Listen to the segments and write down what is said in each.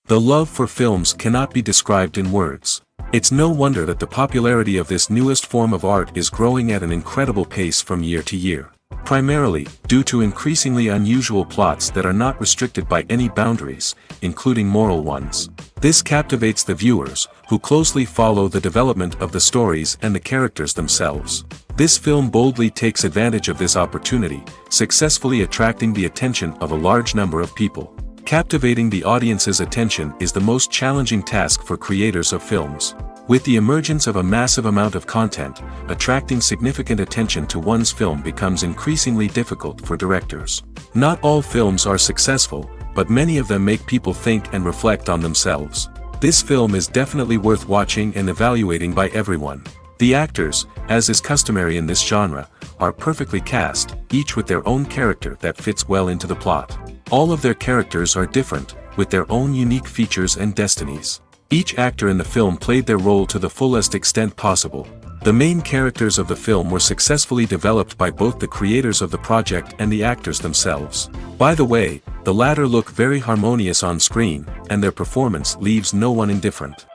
The love for films cannot be described in words. It's no wonder that the popularity of this newest form of art is growing at an incredible pace from year to year. Primarily, due to increasingly unusual plots that are not restricted by any boundaries, including moral ones. This captivates the viewers, who closely follow the development of the stories and the characters themselves. This film boldly takes advantage of this opportunity, successfully attracting the attention of a large number of people. Captivating the audience's attention is the most challenging task for creators of films. With the emergence of a massive amount of content, attracting significant attention to one's film becomes increasingly difficult for directors. Not all films are successful, but many of them make people think and reflect on themselves. This film is definitely worth watching and evaluating by everyone. The actors, as is customary in this genre, are perfectly cast, each with their own character that fits well into the plot. All of their characters are different, with their own unique features and destinies. Each actor in the film played their role to the fullest extent possible. The main characters of the film were successfully developed by both the creators of the project and the actors themselves. By the way, the latter look very harmonious on screen, and their performance leaves no one indifferent.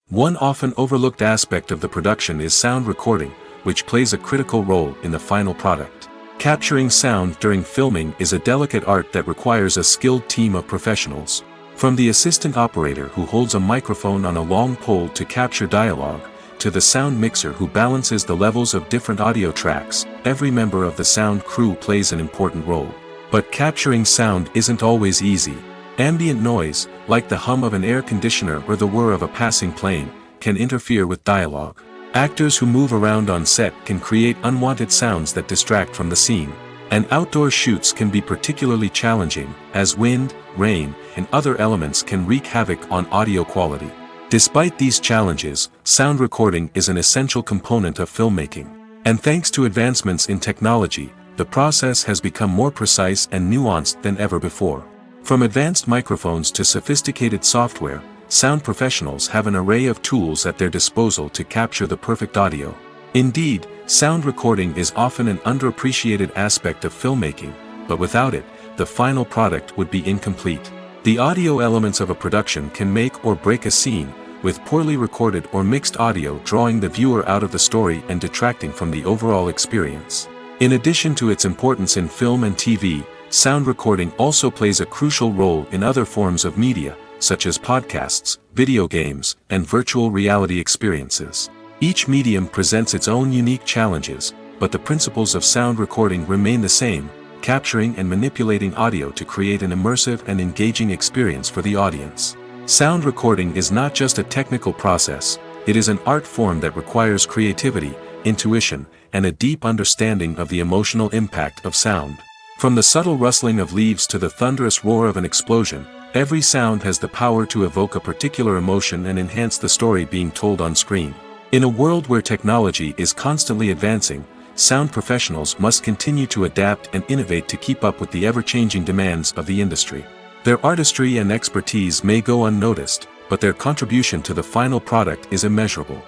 One often overlooked aspect of the production is sound recording, which plays a critical role in the final product. Capturing sound during filming is a delicate art that requires a skilled team of professionals. From the assistant operator who holds a microphone on a long pole to capture dialogue, to the sound mixer who balances the levels of different audio tracks, every member of the sound crew plays an important role. But capturing sound isn't always easy. Ambient noise, like the hum of an air conditioner or the whir of a passing plane, can interfere with dialogue. Actors who move around on set can create unwanted sounds that distract from the scene. And outdoor shoots can be particularly challenging, as wind, rain, and other elements can wreak havoc on audio quality. Despite these challenges, sound recording is an essential component of filmmaking. And thanks to advancements in technology, the process has become more precise and nuanced than ever before. From advanced microphones to sophisticated software, sound professionals have an array of tools at their disposal to capture the perfect audio. Indeed, sound recording is often an underappreciated aspect of filmmaking, but without it, the final product would be incomplete. The audio elements of a production can make or break a scene, with poorly recorded or mixed audio drawing the viewer out of the story and detracting from the overall experience. In addition to its importance in film and TV, sound recording also plays a crucial role in other forms of media, such as podcasts, video games, and virtual reality experiences. Each medium presents its own unique challenges, but the principles of sound recording remain the same, capturing and manipulating audio to create an immersive and engaging experience for the audience. Sound recording is not just a technical process, it is an art form that requires creativity, intuition, and a deep understanding of the emotional impact of sound. From the subtle rustling of leaves to the thunderous roar of an explosion, every sound has the power to evoke a particular emotion and enhance the story being told on screen. In a world where technology is constantly advancing, sound professionals must continue to adapt and innovate to keep up with the ever-changing demands of the industry. Their artistry and expertise may go unnoticed, but their contribution to the final product is immeasurable.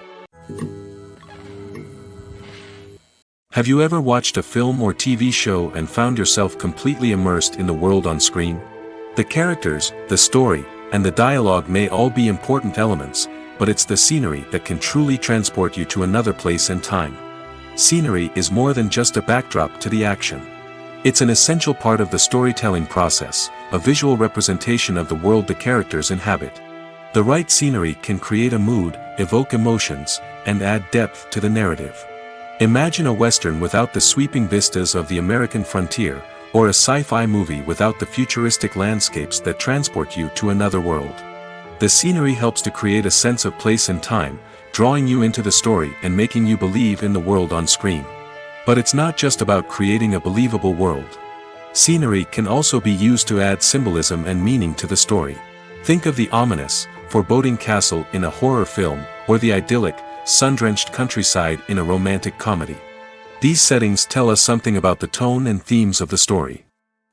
Have you ever watched a film or TV show and found yourself completely immersed in the world on screen? The characters, the story, and the dialogue may all be important elements, but it's the scenery that can truly transport you to another place and time. Scenery is more than just a backdrop to the action. It's an essential part of the storytelling process, a visual representation of the world the characters inhabit. The right scenery can create a mood, evoke emotions, and add depth to the narrative. Imagine a Western without the sweeping vistas of the American frontier, or a sci-fi movie without the futuristic landscapes that transport you to another world. The scenery helps to create a sense of place and time, drawing you into the story and making you believe in the world on screen. But it's not just about creating a believable world. Scenery can also be used to add symbolism and meaning to the story. Think of the ominous, foreboding castle in a horror film, or the idyllic, sun-drenched countryside in a romantic comedy. These settings tell us something about the tone and themes of the story.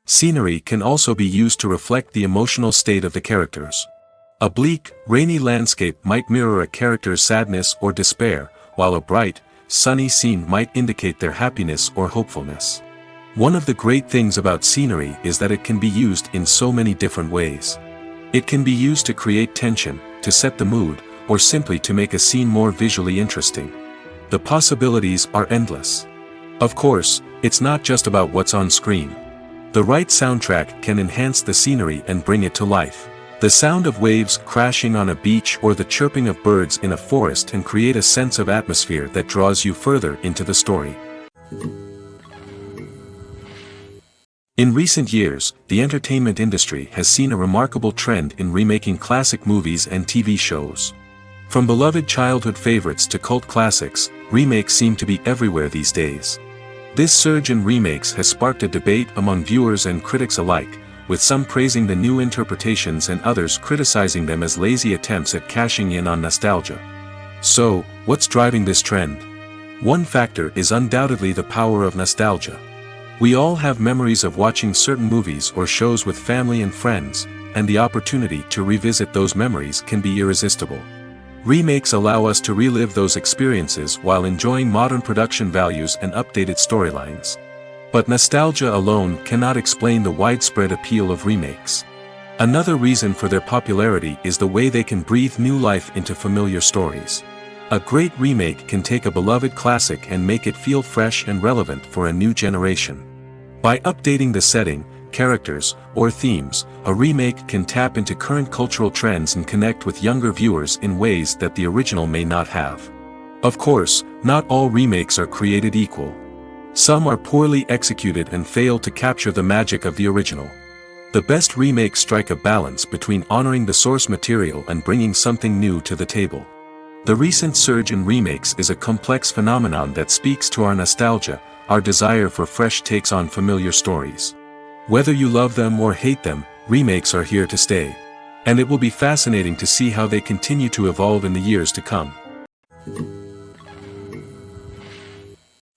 Scenery can also be used to reflect the emotional state of the characters. A bleak, rainy landscape might mirror a character's sadness or despair, while a bright, sunny scene might indicate their happiness or hopefulness. One of the great things about scenery is that it can be used in so many different ways. It can be used to create tension, to set the mood, or simply to make a scene more visually interesting. The possibilities are endless. Of course, it's not just about what's on screen. The right soundtrack can enhance the scenery and bring it to life. The sound of waves crashing on a beach or the chirping of birds in a forest can create a sense of atmosphere that draws you further into the story. In recent years, the entertainment industry has seen a remarkable trend in remaking classic movies and TV shows. From beloved childhood favorites to cult classics, remakes seem to be everywhere these days. This surge in remakes has sparked a debate among viewers and critics alike, with some praising the new interpretations and others criticizing them as lazy attempts at cashing in on nostalgia. So, what's driving this trend? One factor is undoubtedly the power of nostalgia. We all have memories of watching certain movies or shows with family and friends, and the opportunity to revisit those memories can be irresistible. Remakes allow us to relive those experiences while enjoying modern production values and updated storylines. But nostalgia alone cannot explain the widespread appeal of remakes. Another reason for their popularity is the way they can breathe new life into familiar stories. A great remake can take a beloved classic and make it feel fresh and relevant for a new generation. By updating the setting, characters, or themes, a remake can tap into current cultural trends and connect with younger viewers in ways that the original may not have. Of course, not all remakes are created equal. Some are poorly executed and fail to capture the magic of the original. The best remakes strike a balance between honoring the source material and bringing something new to the table. The recent surge in remakes is a complex phenomenon that speaks to our nostalgia, our desire for fresh takes on familiar stories. Whether you love them or hate them, remakes are here to stay. And it will be fascinating to see how they continue to evolve in the years to come.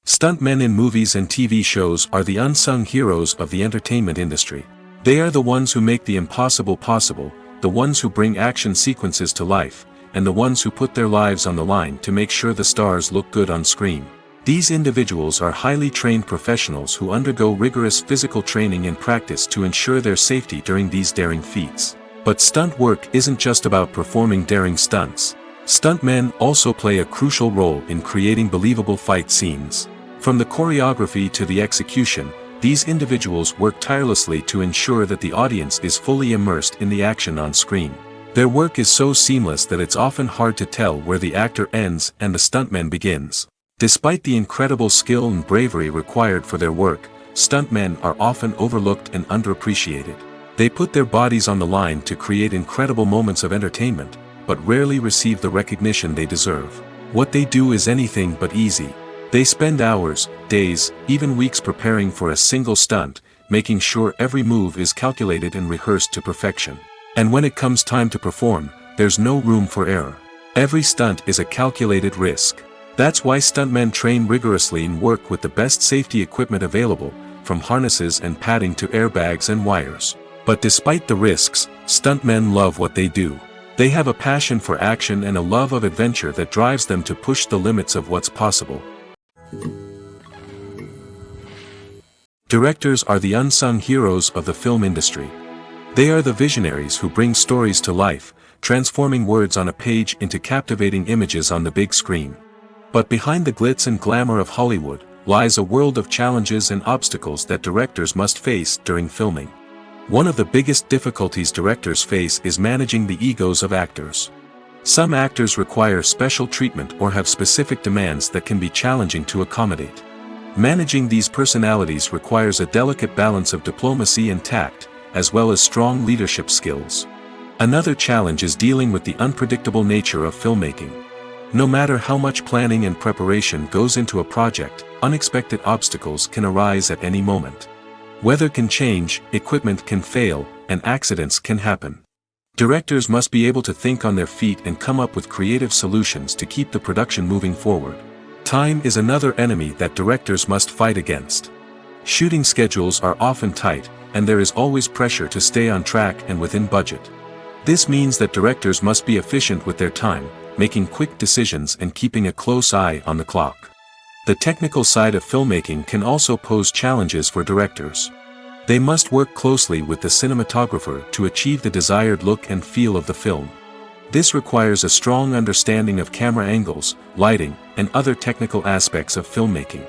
Stuntmen in movies and TV shows are the unsung heroes of the entertainment industry. They are the ones who make the impossible possible, the ones who bring action sequences to life, and the ones who put their lives on the line to make sure the stars look good on screen. These individuals are highly trained professionals who undergo rigorous physical training and practice to ensure their safety during these daring feats. But stunt work isn't just about performing daring stunts. Stuntmen also play a crucial role in creating believable fight scenes. From the choreography to the execution, these individuals work tirelessly to ensure that the audience is fully immersed in the action on screen. Their work is so seamless that it's often hard to tell where the actor ends and the stuntman begins. Despite the incredible skill and bravery required for their work, stuntmen are often overlooked and underappreciated. They put their bodies on the line to create incredible moments of entertainment, but rarely receive the recognition they deserve. What they do is anything but easy. They spend hours, days, even weeks preparing for a single stunt, making sure every move is calculated and rehearsed to perfection. And when it comes time to perform, there's no room for error. Every stunt is a calculated risk. That's why stuntmen train rigorously and work with the best safety equipment available, from harnesses and padding to airbags and wires. But despite the risks, stuntmen love what they do. They have a passion for action and a love of adventure that drives them to push the limits of what's possible. Directors are the unsung heroes of the film industry. They are the visionaries who bring stories to life, transforming words on a page into captivating images on the big screen. But behind the glitz and glamour of Hollywood, lies a world of challenges and obstacles that directors must face during filming. One of the biggest difficulties directors face is managing the egos of actors. Some actors require special treatment or have specific demands that can be challenging to accommodate. Managing these personalities requires a delicate balance of diplomacy and tact, as well as strong leadership skills. Another challenge is dealing with the unpredictable nature of filmmaking. No matter how much planning and preparation goes into a project, unexpected obstacles can arise at any moment. Weather can change, equipment can fail, and accidents can happen. Directors must be able to think on their feet and come up with creative solutions to keep the production moving forward. Time is another enemy that directors must fight against. Shooting schedules are often tight, and there is always pressure to stay on track and within budget. This means that directors must be efficient with their time, making quick decisions and keeping a close eye on the clock. The technical side of filmmaking can also pose challenges for directors. They must work closely with the cinematographer to achieve the desired look and feel of the film. This requires a strong understanding of camera angles, lighting, and other technical aspects of filmmaking.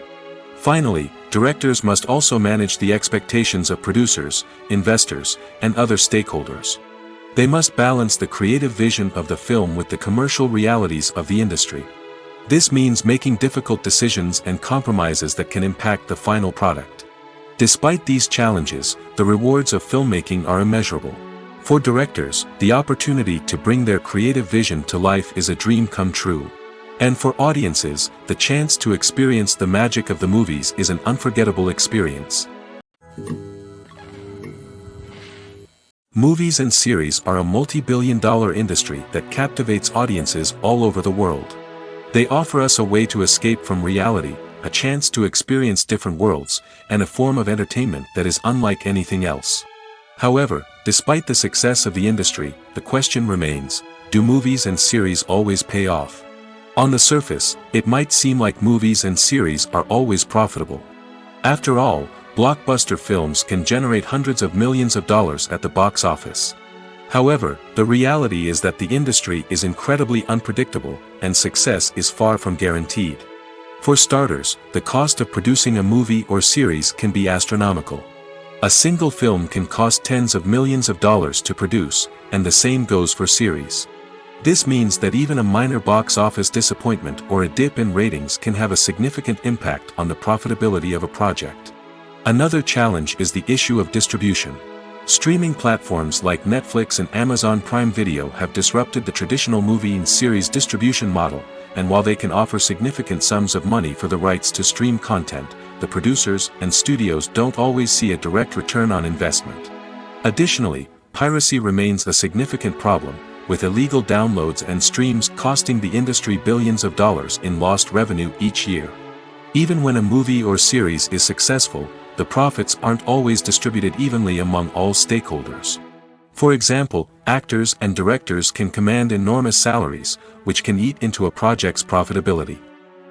Finally, directors must also manage the expectations of producers, investors, and other stakeholders. They must balance the creative vision of the film with the commercial realities of the industry. This means making difficult decisions and compromises that can impact the final product. Despite these challenges, the rewards of filmmaking are immeasurable. For directors, the opportunity to bring their creative vision to life is a dream come true. And for audiences, the chance to experience the magic of the movies is an unforgettable experience. Movies and series are a multi-billion-dollar industry that captivates audiences all over the world. They offer us a way to escape from reality, a chance to experience different worlds, and a form of entertainment that is unlike anything else. However, despite the success of the industry, the question remains, do movies and series always pay off? On the surface, it might seem like movies and series are always profitable. After all, blockbuster films can generate hundreds of millions of dollars at the box office. However, the reality is that the industry is incredibly unpredictable, and success is far from guaranteed. For starters, the cost of producing a movie or series can be astronomical. A single film can cost tens of millions of dollars to produce, and the same goes for series. This means that even a minor box office disappointment or a dip in ratings can have a significant impact on the profitability of a project. Another challenge is the issue of distribution. Streaming platforms like Netflix and Amazon Prime Video have disrupted the traditional movie and series distribution model, and while they can offer significant sums of money for the rights to stream content, the producers and studios don't always see a direct return on investment. Additionally, piracy remains a significant problem, with illegal downloads and streams costing the industry billions of dollars in lost revenue each year. Even when a movie or series is successful, the profits aren't always distributed evenly among all stakeholders. For example, actors and directors can command enormous salaries, which can eat into a project's profitability.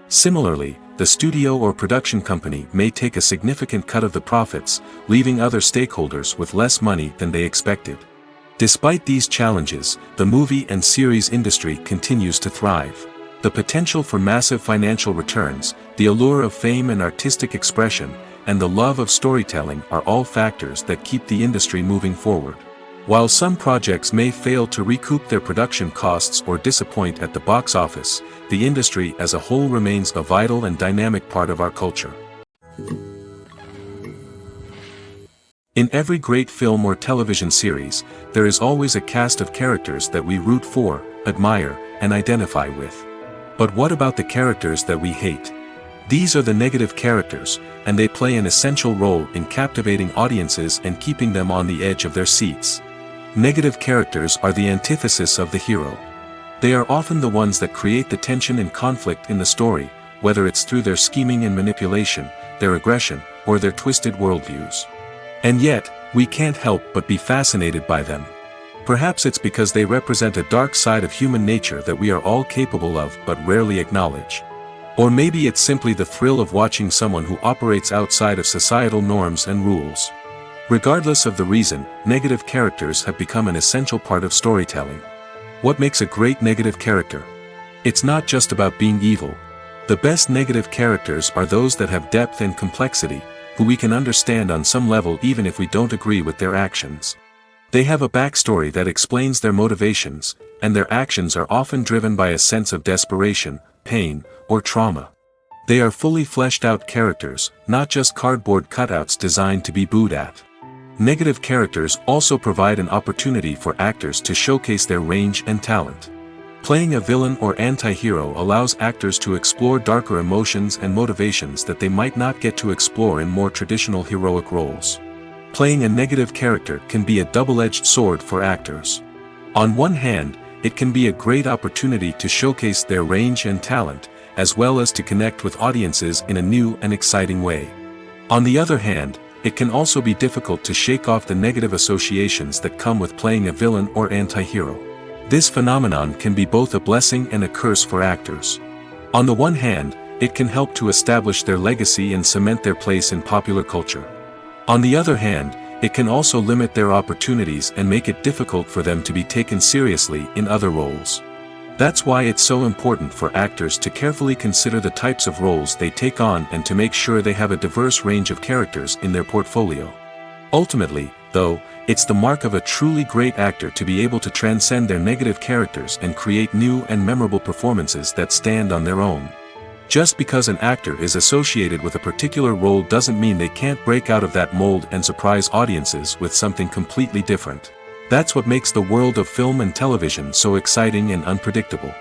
Similarly, the studio or production company may take a significant cut of the profits, leaving other stakeholders with less money than they expected. Despite these challenges, the movie and series industry continues to thrive. The potential for massive financial returns, the allure of fame and artistic expression, and the love of storytelling are all factors that keep the industry moving forward. While some projects may fail to recoup their production costs or disappoint at the box office, the industry as a whole remains a vital and dynamic part of our culture. In every great film or television series, there is always a cast of characters that we root for, admire, and identify with. But what about the characters that we hate? These are the negative characters, and they play an essential role in captivating audiences and keeping them on the edge of their seats. Negative characters are the antithesis of the hero. They are often the ones that create the tension and conflict in the story, whether it's through their scheming and manipulation, their aggression, or their twisted worldviews. And yet, we can't help but be fascinated by them. Perhaps it's because they represent a dark side of human nature that we are all capable of but rarely acknowledge. Or maybe it's simply the thrill of watching someone who operates outside of societal norms and rules. Regardless of the reason, negative characters have become an essential part of storytelling. What makes a great negative character? It's not just about being evil. The best negative characters are those that have depth and complexity, who we can understand on some level even if we don't agree with their actions. They have a backstory that explains their motivations, and their actions are often driven by a sense of desperation, pain, or trauma. They are fully fleshed out characters, not just cardboard cutouts designed to be booed at. Negative characters also provide an opportunity for actors to showcase their range and talent. Playing a villain or anti-hero allows actors to explore darker emotions and motivations that they might not get to explore in more traditional heroic roles. Playing a negative character can be a double-edged sword for actors. On one hand, it can be a great opportunity to showcase their range and talent, as well as to connect with audiences in a new and exciting way. On the other hand, it can also be difficult to shake off the negative associations that come with playing a villain or anti-hero. This phenomenon can be both a blessing and a curse for actors. On the one hand, it can help to establish their legacy and cement their place in popular culture. On the other hand, it can also limit their opportunities and make it difficult for them to be taken seriously in other roles. That's why it's so important for actors to carefully consider the types of roles they take on and to make sure they have a diverse range of characters in their portfolio. Ultimately, though, it's the mark of a truly great actor to be able to transcend their negative characters and create new and memorable performances that stand on their own. Just because an actor is associated with a particular role doesn't mean they can't break out of that mold and surprise audiences with something completely different. That's what makes the world of film and television so exciting and unpredictable.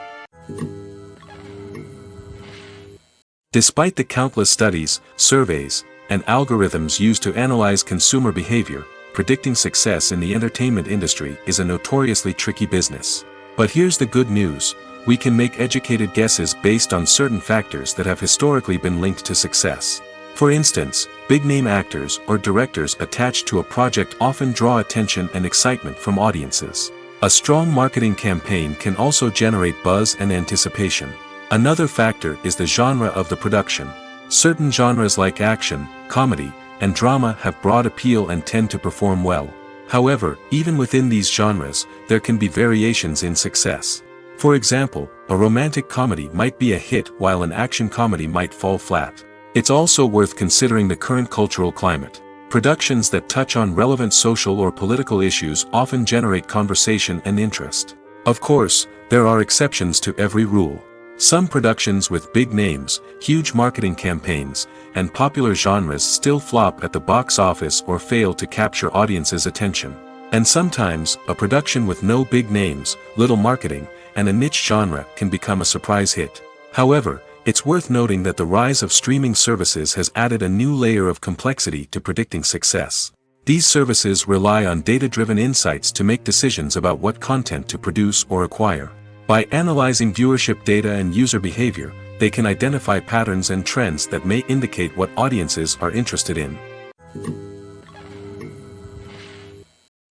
Despite the countless studies, surveys, and algorithms used to analyze consumer behavior, predicting success in the entertainment industry is a notoriously tricky business. But here's the good news: we can make educated guesses based on certain factors that have historically been linked to success. For instance, big-name actors or directors attached to a project often draw attention and excitement from audiences. A strong marketing campaign can also generate buzz and anticipation. Another factor is the genre of the production. Certain genres like action, comedy, and drama have broad appeal and tend to perform well. However, even within these genres, there can be variations in success. For example, a romantic comedy might be a hit while an action comedy might fall flat. It's also worth considering the current cultural climate. Productions that touch on relevant social or political issues often generate conversation and interest. Of course, there are exceptions to every rule. Some productions with big names, huge marketing campaigns, and popular genres still flop at the box office or fail to capture audiences' attention. And sometimes, a production with no big names, little marketing, and a niche genre can become a surprise hit. However, it's worth noting that the rise of streaming services has added a new layer of complexity to predicting success. These services rely on data-driven insights to make decisions about what content to produce or acquire. By analyzing viewership data and user behavior, they can identify patterns and trends that may indicate what audiences are interested in.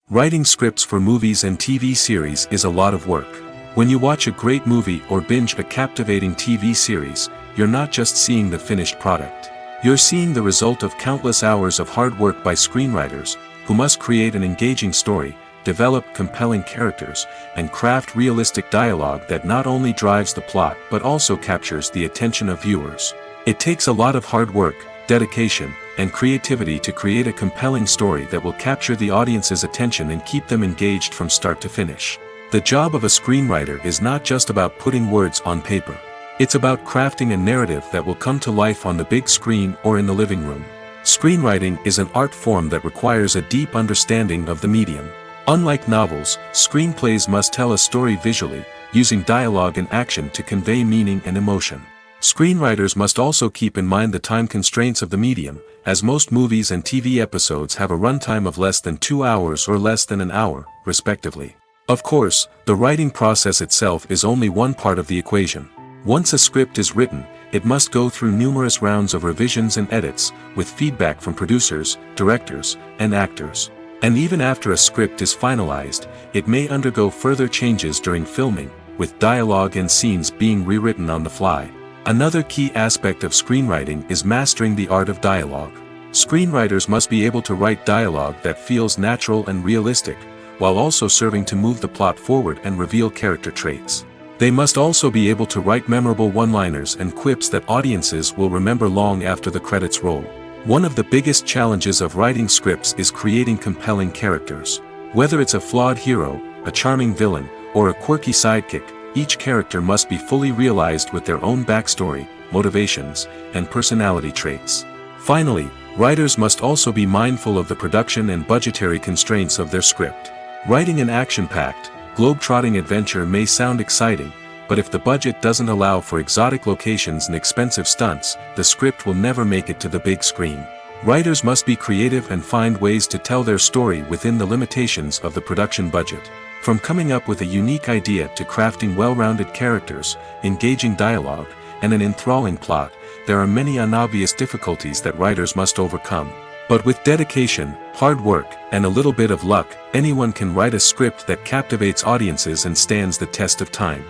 Writing scripts for movies and TV series is a lot of work. When you watch a great movie or binge a captivating TV series, you're not just seeing the finished product. You're seeing the result of countless hours of hard work by screenwriters, who must create an engaging story, develop compelling characters, and craft realistic dialogue that not only drives the plot but also captures the attention of viewers. It takes a lot of hard work, dedication, and creativity to create a compelling story that will capture the audience's attention and keep them engaged from start to finish. The job of a screenwriter is not just about putting words on paper. It's about crafting a narrative that will come to life on the big screen or in the living room. Screenwriting is an art form that requires a deep understanding of the medium. Unlike novels, screenplays must tell a story visually, using dialogue and action to convey meaning and emotion. Screenwriters must also keep in mind the time constraints of the medium, as most movies and TV episodes have a runtime of less than 2 hours or less than an hour, respectively. Of course, the writing process itself is only one part of the equation. Once a script is written, it must go through numerous rounds of revisions and edits, with feedback from producers, directors, and actors. And even after a script is finalized, it may undergo further changes during filming, with dialogue and scenes being rewritten on the fly. Another key aspect of screenwriting is mastering the art of dialogue. Screenwriters must be able to write dialogue that feels natural and realistic, while also serving to move the plot forward and reveal character traits. They must also be able to write memorable one-liners and quips that audiences will remember long after the credits roll. One of the biggest challenges of writing scripts is creating compelling characters. Whether it's a flawed hero, a charming villain, or a quirky sidekick, each character must be fully realized with their own backstory, motivations, and personality traits. Finally, writers must also be mindful of the production and budgetary constraints of their script. Writing an action-packed, globe-trotting adventure may sound exciting, but if the budget doesn't allow for exotic locations and expensive stunts, the script will never make it to the big screen. Writers must be creative and find ways to tell their story within the limitations of the production budget. From coming up with a unique idea to crafting well-rounded characters, engaging dialogue, and an enthralling plot, there are many unobvious difficulties that writers must overcome. But with dedication, hard work, and a little bit of luck, anyone can write a script that captivates audiences and stands the test of time.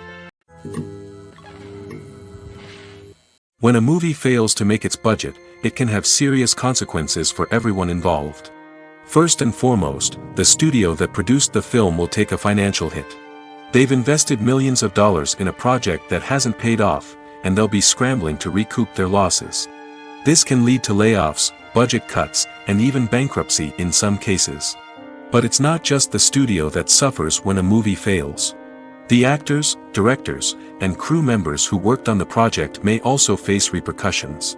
When a movie fails to make its budget, it can have serious consequences for everyone involved. First and foremost, the studio that produced the film will take a financial hit. They've invested millions of dollars in a project that hasn't paid off, and they'll be scrambling to recoup their losses. This can lead to layoffs, budget cuts, and even bankruptcy in some cases. But it's not just the studio that suffers when a movie fails. The actors, directors, and crew members who worked on the project may also face repercussions.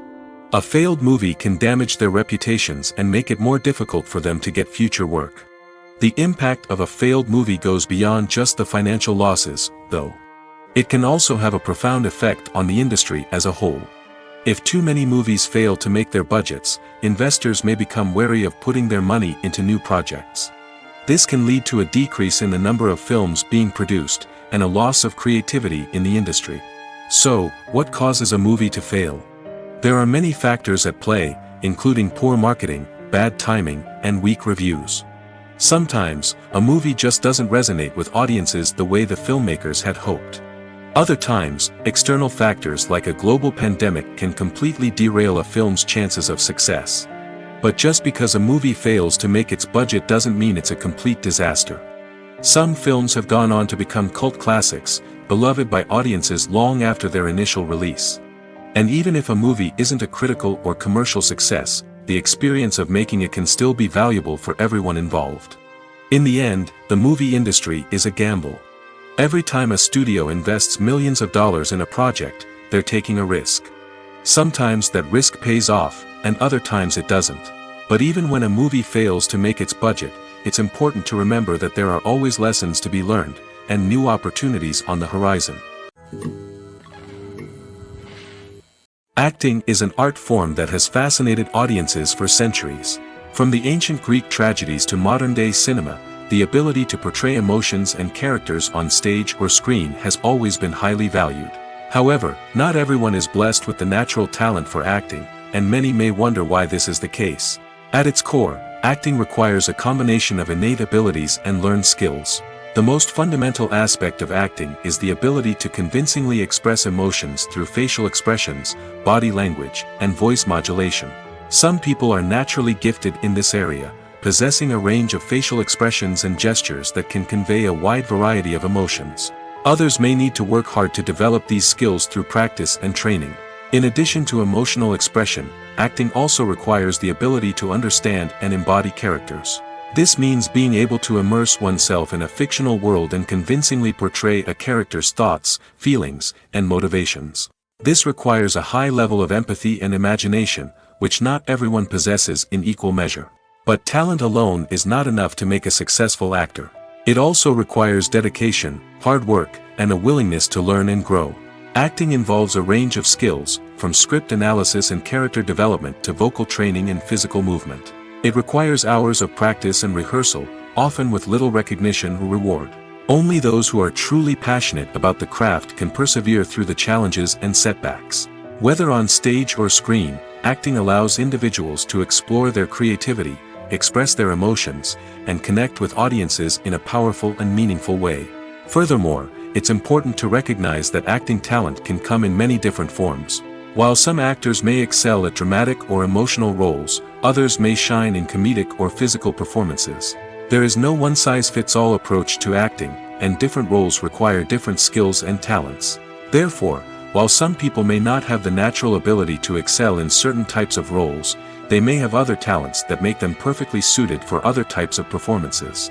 A failed movie can damage their reputations and make it more difficult for them to get future work. The impact of a failed movie goes beyond just the financial losses, though. It can also have a profound effect on the industry as a whole. If too many movies fail to make their budgets, investors may become wary of putting their money into new projects. This can lead to a decrease in the number of films being produced, and a loss of creativity in the industry. So, what causes a movie to fail? There are many factors at play, including poor marketing, bad timing, and weak reviews. Sometimes, a movie just doesn't resonate with audiences the way the filmmakers had hoped. Other times, external factors like a global pandemic can completely derail a film's chances of success. But just because a movie fails to make its budget doesn't mean it's a complete disaster. Some films have gone on to become cult classics, beloved by audiences long after their initial release. And even if a movie isn't a critical or commercial success, the experience of making it can still be valuable for everyone involved. In the end, the movie industry is a gamble. Every time a studio invests millions of dollars in a project, they're taking a risk. Sometimes that risk pays off, and other times it doesn't. But even when a movie fails to make its budget, it's important to remember that there are always lessons to be learned, and new opportunities on the horizon. Acting is an art form that has fascinated audiences for centuries. From the ancient Greek tragedies to modern-day cinema, the ability to portray emotions and characters on stage or screen has always been highly valued. However, not everyone is blessed with the natural talent for acting, and many may wonder why this is the case. At its core, acting requires a combination of innate abilities and learned skills. The most fundamental aspect of acting is the ability to convincingly express emotions through facial expressions, body language, and voice modulation. Some people are naturally gifted in this area, possessing a range of facial expressions and gestures that can convey a wide variety of emotions. Others may need to work hard to develop these skills through practice and training. In addition to emotional expression, acting also requires the ability to understand and embody characters. This means being able to immerse oneself in a fictional world and convincingly portray a character's thoughts, feelings, and motivations. This requires a high level of empathy and imagination, which not everyone possesses in equal measure. But talent alone is not enough to make a successful actor. It also requires dedication, hard work, and a willingness to learn and grow. Acting involves a range of skills, from script analysis and character development to vocal training and physical movement. It requires hours of practice and rehearsal, often with little recognition or reward. Only those who are truly passionate about the craft can persevere through the challenges and setbacks. Whether on stage or screen, acting allows individuals to explore their creativity, express their emotions, and connect with audiences in a powerful and meaningful way. Furthermore, it's important to recognize that acting talent can come in many different forms. While some actors may excel at dramatic or emotional roles, others may shine in comedic or physical performances. There is no one-size-fits-all approach to acting, and different roles require different skills and talents. Therefore, while some people may not have the natural ability to excel in certain types of roles, they may have other talents that make them perfectly suited for other types of performances.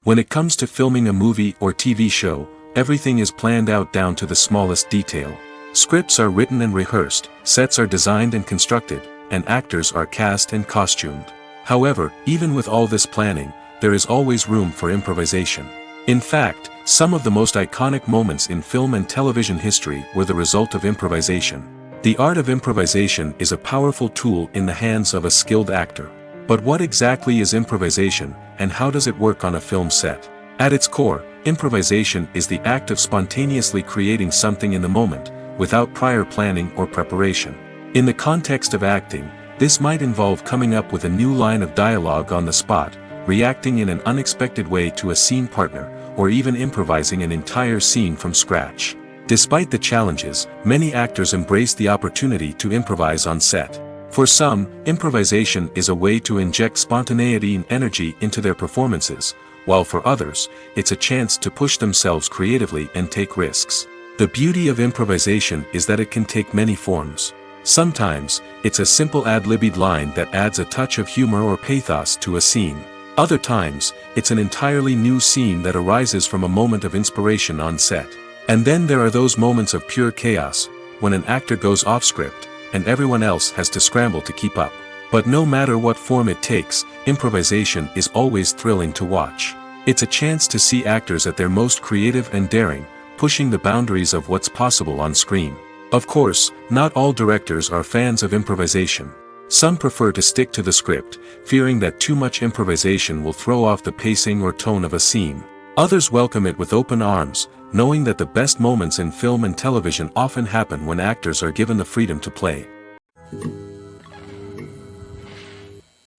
When it comes to filming a movie or TV show, everything is planned out down to the smallest detail. Scripts are written and rehearsed, sets are designed and constructed, and actors are cast and costumed. However, even with all this planning, there is always room for improvisation. In fact, some of the most iconic moments in film and television history were the result of improvisation. The art of improvisation is a powerful tool in the hands of a skilled actor. But what exactly is improvisation, and how does it work on a film set? At its core, improvisation is the act of spontaneously creating something in the moment, without prior planning or preparation. In the context of acting, this might involve coming up with a new line of dialogue on the spot, reacting in an unexpected way to a scene partner, or even improvising an entire scene from scratch. Despite the challenges, many actors embrace the opportunity to improvise on set. For some, improvisation is a way to inject spontaneity and energy into their performances, while for others, it's a chance to push themselves creatively and take risks. The beauty of improvisation is that it can take many forms. Sometimes, it's a simple ad-libbed line that adds a touch of humor or pathos to a scene. Other times, it's an entirely new scene that arises from a moment of inspiration on set. And then there are those moments of pure chaos, when an actor goes off script, and everyone else has to scramble to keep up. But no matter what form it takes, improvisation is always thrilling to watch. It's a chance to see actors at their most creative and daring, pushing the boundaries of what's possible on screen. Of course, not all directors are fans of improvisation. Some prefer to stick to the script, fearing that too much improvisation will throw off the pacing or tone of a scene. Others welcome it with open arms, knowing that the best moments in film and television often happen when actors are given the freedom to play.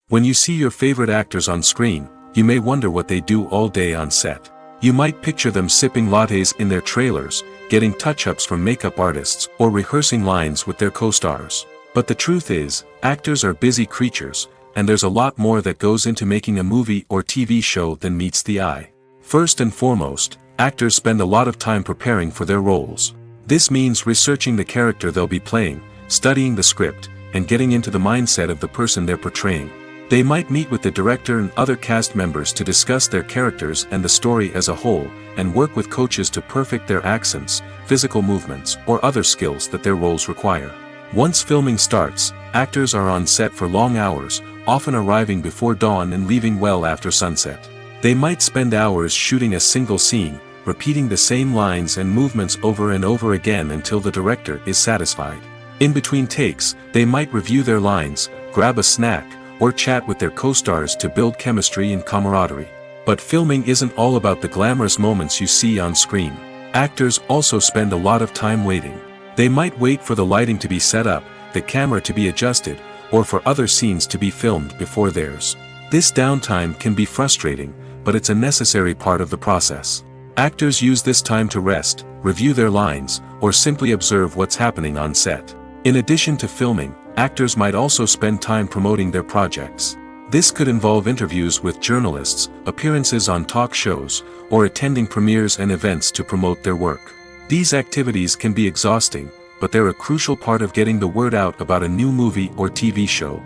When you see your favorite actors on screen, you may wonder what they do all day on set. You might picture them sipping lattes in their trailers, getting touch-ups from makeup artists, or rehearsing lines with their co-stars. But the truth is, actors are busy creatures, and there's a lot more that goes into making a movie or TV show than meets the eye. First and foremost, actors spend a lot of time preparing for their roles. This means researching the character they'll be playing, studying the script, and getting into the mindset of the person they're portraying. They might meet with the director and other cast members to discuss their characters and the story as a whole, and work with coaches to perfect their accents, physical movements, or other skills that their roles require. Once filming starts, actors are on set for long hours, often arriving before dawn and leaving well after sunset. They might spend hours shooting a single scene, repeating the same lines and movements over and over again until the director is satisfied. In between takes, they might review their lines, grab a snack, or chat with their co-stars to build chemistry and camaraderie. But filming isn't all about the glamorous moments you see on screen. Actors also spend a lot of time waiting. They might wait for the lighting to be set up, the camera to be adjusted, or for other scenes to be filmed before theirs. This downtime can be frustrating, but it's a necessary part of the process. Actors use this time to rest, review their lines, or simply observe what's happening on set. In addition to filming, actors might also spend time promoting their projects. This could involve interviews with journalists, appearances on talk shows, or attending premieres and events to promote their work. These activities can be exhausting, but they're a crucial part of getting the word out about a new movie or TV show.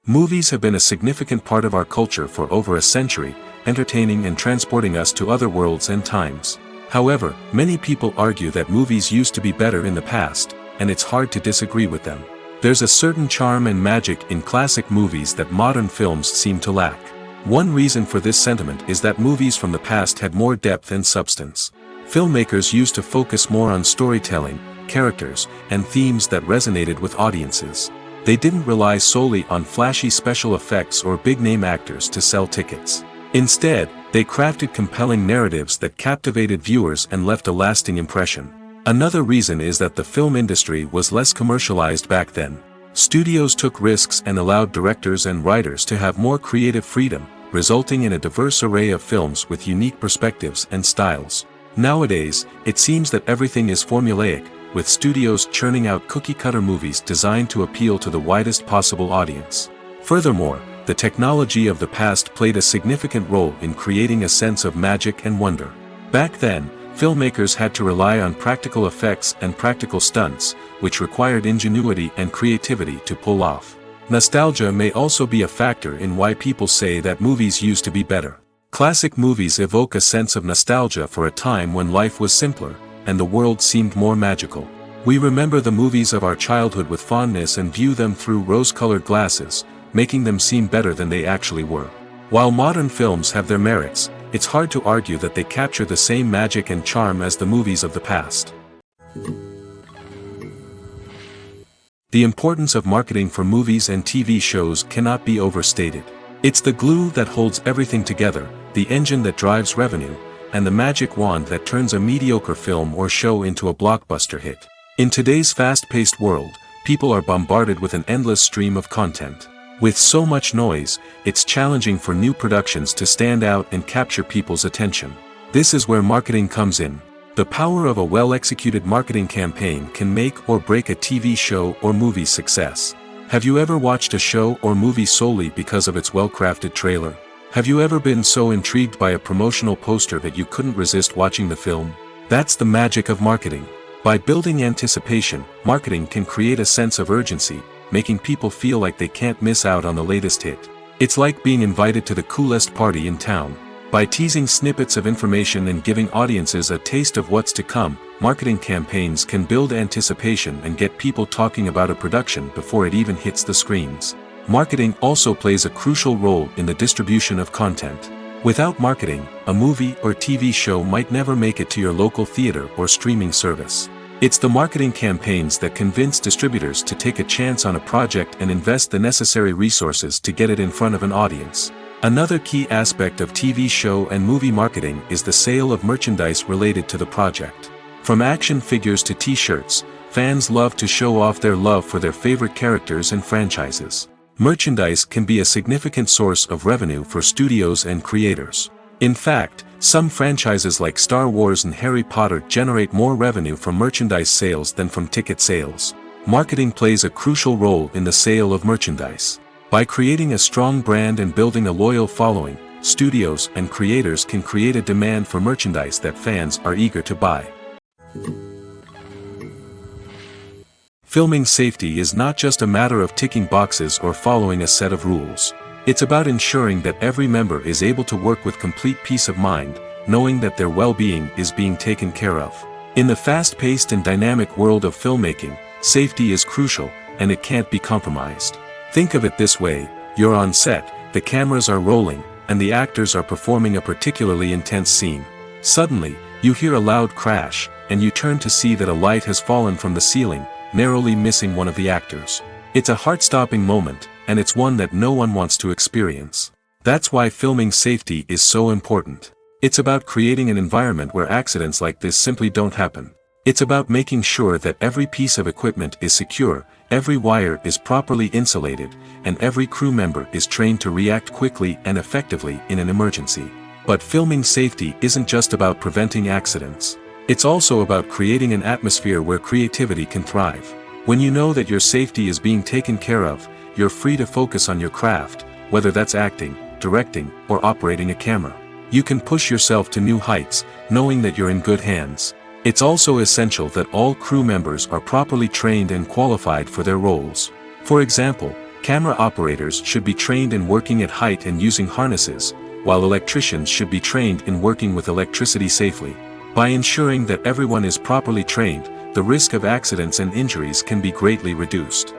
Movies have been a significant part of our culture for over a century, entertaining and transporting us to other worlds and times. However, many people argue that movies used to be better in the past, and it's hard to disagree with them. There's a certain charm and magic in classic movies that modern films seem to lack. One reason for this sentiment is that movies from the past had more depth and substance. Filmmakers used to focus more on storytelling, characters, and themes that resonated with audiences. They didn't rely solely on flashy special effects or big-name actors to sell tickets. Instead, they crafted compelling narratives that captivated viewers and left a lasting impression. Another reason is that the film industry was less commercialized back then. Studios took risks and allowed directors and writers to have more creative freedom, resulting in a diverse array of films with unique perspectives and styles. Nowadays, it seems that everything is formulaic, with studios churning out cookie-cutter movies designed to appeal to the widest possible audience. Furthermore, the technology of the past played a significant role in creating a sense of magic and wonder. Back then, filmmakers had to rely on practical effects and practical stunts, which required ingenuity and creativity to pull off. Nostalgia may also be a factor in why people say that movies used to be better. Classic movies evoke a sense of nostalgia for a time when life was simpler, and the world seemed more magical. We remember the movies of our childhood with fondness and view them through rose-colored glasses, making them seem better than they actually were. While modern films have their merits, it's hard to argue that they capture the same magic and charm as the movies of the past. The importance of marketing for movies and TV shows cannot be overstated. It's the glue that holds everything together, the engine that drives revenue, and the magic wand that turns a mediocre film or show into a blockbuster hit. In today's fast-paced world, people are bombarded with an endless stream of content. With so much noise, it's challenging for new productions to stand out and capture people's attention. This is where marketing comes in. The power of a well-executed marketing campaign can make or break a TV show or movie's success. Have you ever watched a show or movie solely because of its well-crafted trailer? Have you ever been so intrigued by a promotional poster that you couldn't resist watching the film? That's the magic of marketing. By building anticipation, marketing can create a sense of urgency, making people feel like they can't miss out on the latest hit. It's like being invited to the coolest party in town. By teasing snippets of information and giving audiences a taste of what's to come, marketing campaigns can build anticipation and get people talking about a production before it even hits the screens. Marketing also plays a crucial role in the distribution of content. Without marketing, a movie or TV show might never make it to your local theater or streaming service. It's the marketing campaigns that convince distributors to take a chance on a project and invest the necessary resources to get it in front of an audience. Another key aspect of TV show and movie marketing is the sale of merchandise related to the project. From action figures to t-shirts, fans love to show off their love for their favorite characters and franchises. Merchandise can be a significant source of revenue for studios and creators. In fact, some franchises like Star Wars and Harry Potter generate more revenue from merchandise sales than from ticket sales. Marketing plays a crucial role in the sale of merchandise. By creating a strong brand and building a loyal following, studios and creators can create a demand for merchandise that fans are eager to buy. Filming safety is not just a matter of ticking boxes or following a set of rules. It's about ensuring that every member is able to work with complete peace of mind, knowing that their well-being is being taken care of. In the fast-paced and dynamic world of filmmaking, safety is crucial, and it can't be compromised. Think of it this way: you're on set, the cameras are rolling, and the actors are performing a particularly intense scene. Suddenly, you hear a loud crash, and you turn to see that a light has fallen from the ceiling, narrowly missing one of the actors. It's a heart-stopping moment, and it's one that no one wants to experience. That's why filming safety is so important. It's about creating an environment where accidents like this simply don't happen. It's about making sure that every piece of equipment is secure, every wire is properly insulated, and every crew member is trained to react quickly and effectively in an emergency. But filming safety isn't just about preventing accidents. It's also about creating an atmosphere where creativity can thrive. When you know that your safety is being taken care of, you're free to focus on your craft, whether that's acting, directing, or operating a camera. You can push yourself to new heights, knowing that you're in good hands. It's also essential that all crew members are properly trained and qualified for their roles. For example, camera operators should be trained in working at height and using harnesses, while electricians should be trained in working with electricity safely. By ensuring that everyone is properly trained, the risk of accidents and injuries can be greatly reduced.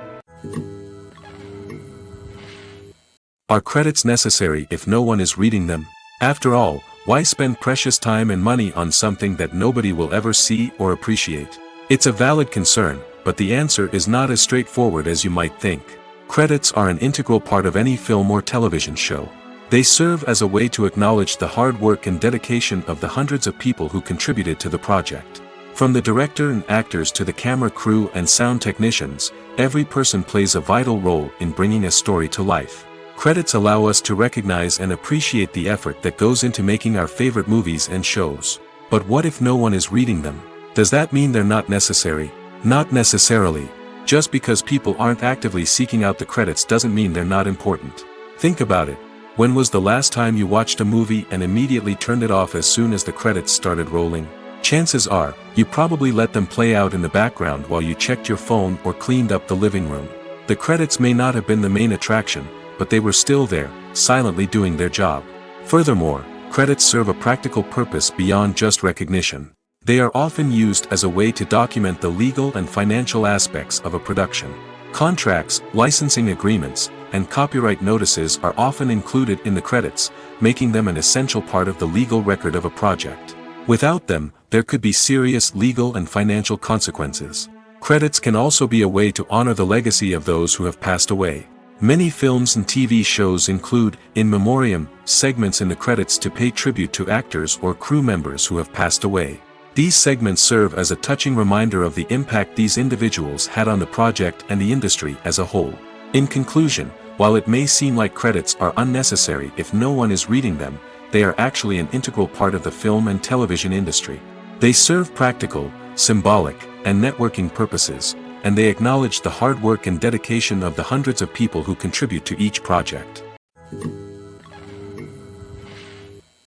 Are credits necessary if no one is reading them? After all, why spend precious time and money on something that nobody will ever see or appreciate? It's a valid concern, but the answer is not as straightforward as you might think. Credits are an integral part of any film or television show. They serve as a way to acknowledge the hard work and dedication of the hundreds of people who contributed to the project. From the director and actors to the camera crew and sound technicians, every person plays a vital role in bringing a story to life. Credits allow us to recognize and appreciate the effort that goes into making our favorite movies and shows. But what if no one is reading them? Does that mean they're not necessary? Not necessarily. Just because people aren't actively seeking out the credits doesn't mean they're not important. Think about it. When was the last time you watched a movie and immediately turned it off as soon as the credits started rolling? Chances are, you probably let them play out in the background while you checked your phone or cleaned up the living room. The credits may not have been the main attraction, but they were still there, silently doing their job. Furthermore, credits serve a practical purpose beyond just recognition. They are often used as a way to document the legal and financial aspects of a production. Contracts, licensing agreements, and copyright notices are often included in the credits, making them an essential part of the legal record of a project. Without them, there could be serious legal and financial consequences. Credits can also be a way to honor the legacy of those who have passed away. Many films and TV shows include, in memoriam, segments in the credits to pay tribute to actors or crew members who have passed away. These segments serve as a touching reminder of the impact these individuals had on the project and the industry as a whole. In conclusion, while it may seem like credits are unnecessary if no one is reading them, they are actually an integral part of the film and television industry. They serve practical, symbolic, and networking purposes, and they acknowledge the hard work and dedication of the hundreds of people who contribute to each project.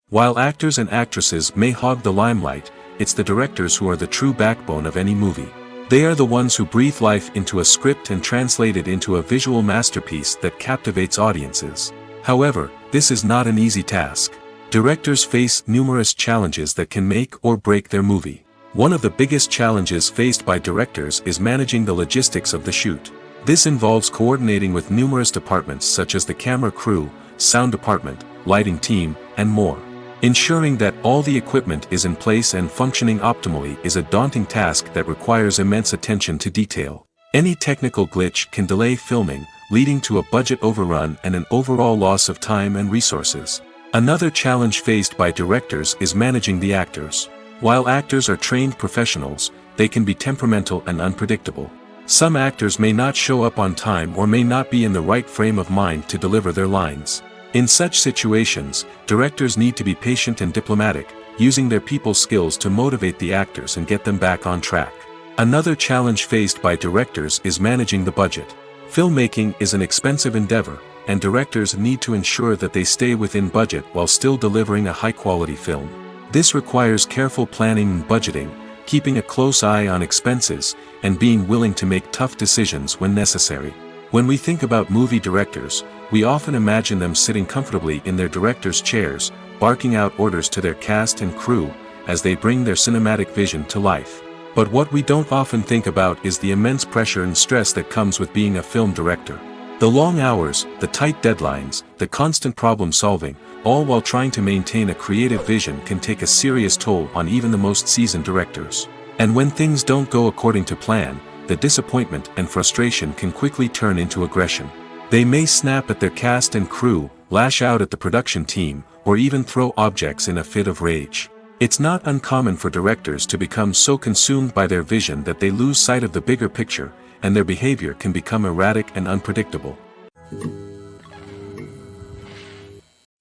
While actors and actresses may hog the limelight, it's the directors who are the true backbone of any movie. They are the ones who breathe life into a script and translate it into a visual masterpiece that captivates audiences. However, this is not an easy task. Directors face numerous challenges that can make or break their movie. One of the biggest challenges faced by directors is managing the logistics of the shoot. This involves coordinating with numerous departments such as the camera crew, sound department, lighting team, and more. Ensuring that all the equipment is in place and functioning optimally is a daunting task that requires immense attention to detail. Any technical glitch can delay filming, leading to a budget overrun and an overall loss of time and resources. Another challenge faced by directors is managing the actors. While actors are trained professionals, they can be temperamental and unpredictable. Some actors may not show up on time or may not be in the right frame of mind to deliver their lines. In such situations, directors need to be patient and diplomatic, using their people skills to motivate the actors and get them back on track. Another challenge faced by directors is managing the budget. Filmmaking is an expensive endeavor, and directors need to ensure that they stay within budget while still delivering a high-quality film. This requires careful planning and budgeting, keeping a close eye on expenses, and being willing to make tough decisions when necessary. When we think about movie directors, we often imagine them sitting comfortably in their director's chairs, barking out orders to their cast and crew, as they bring their cinematic vision to life. But what we don't often think about is the immense pressure and stress that comes with being a film director. The long hours, the tight deadlines, the constant problem solving, all while trying to maintain a creative vision can take a serious toll on even the most seasoned directors. And when things don't go according to plan, the disappointment and frustration can quickly turn into aggression. They may snap at their cast and crew, lash out at the production team, or even throw objects in a fit of rage. It's not uncommon for directors to become so consumed by their vision that they lose sight of the bigger picture, and their behavior can become erratic and unpredictable.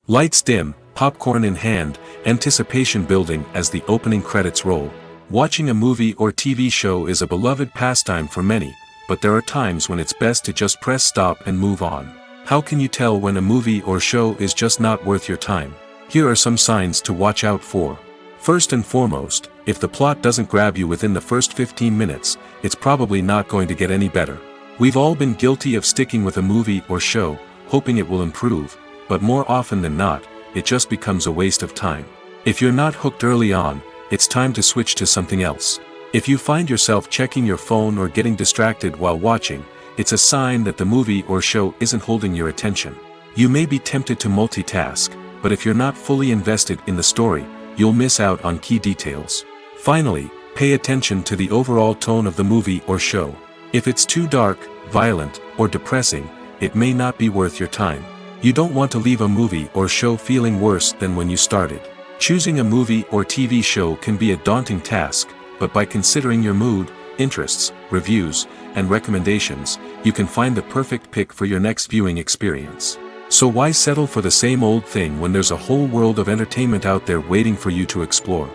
Lights dim, popcorn in hand, anticipation building as the opening credits roll. Watching a movie or TV show is a beloved pastime for many, but there are times when it's best to just press stop and move on. How can you tell when a movie or show is just not worth your time? Here are some signs to watch out for. First and foremost, if the plot doesn't grab you within the first 15 minutes, it's probably not going to get any better. We've all been guilty of sticking with a movie or show, hoping it will improve, but more often than not, it just becomes a waste of time. If you're not hooked early on, it's time to switch to something else. If you find yourself checking your phone or getting distracted while watching, it's a sign that the movie or show isn't holding your attention. You may be tempted to multitask, but if you're not fully invested in the story, you'll miss out on key details. Finally, pay attention to the overall tone of the movie or show. If it's too dark, violent, or depressing, it may not be worth your time. You don't want to leave a movie or show feeling worse than when you started. Choosing a movie or TV show can be a daunting task, but by considering your mood, interests, reviews, and recommendations, you can find the perfect pick for your next viewing experience. So why settle for the same old thing when there's a whole world of entertainment out there waiting for you to explore?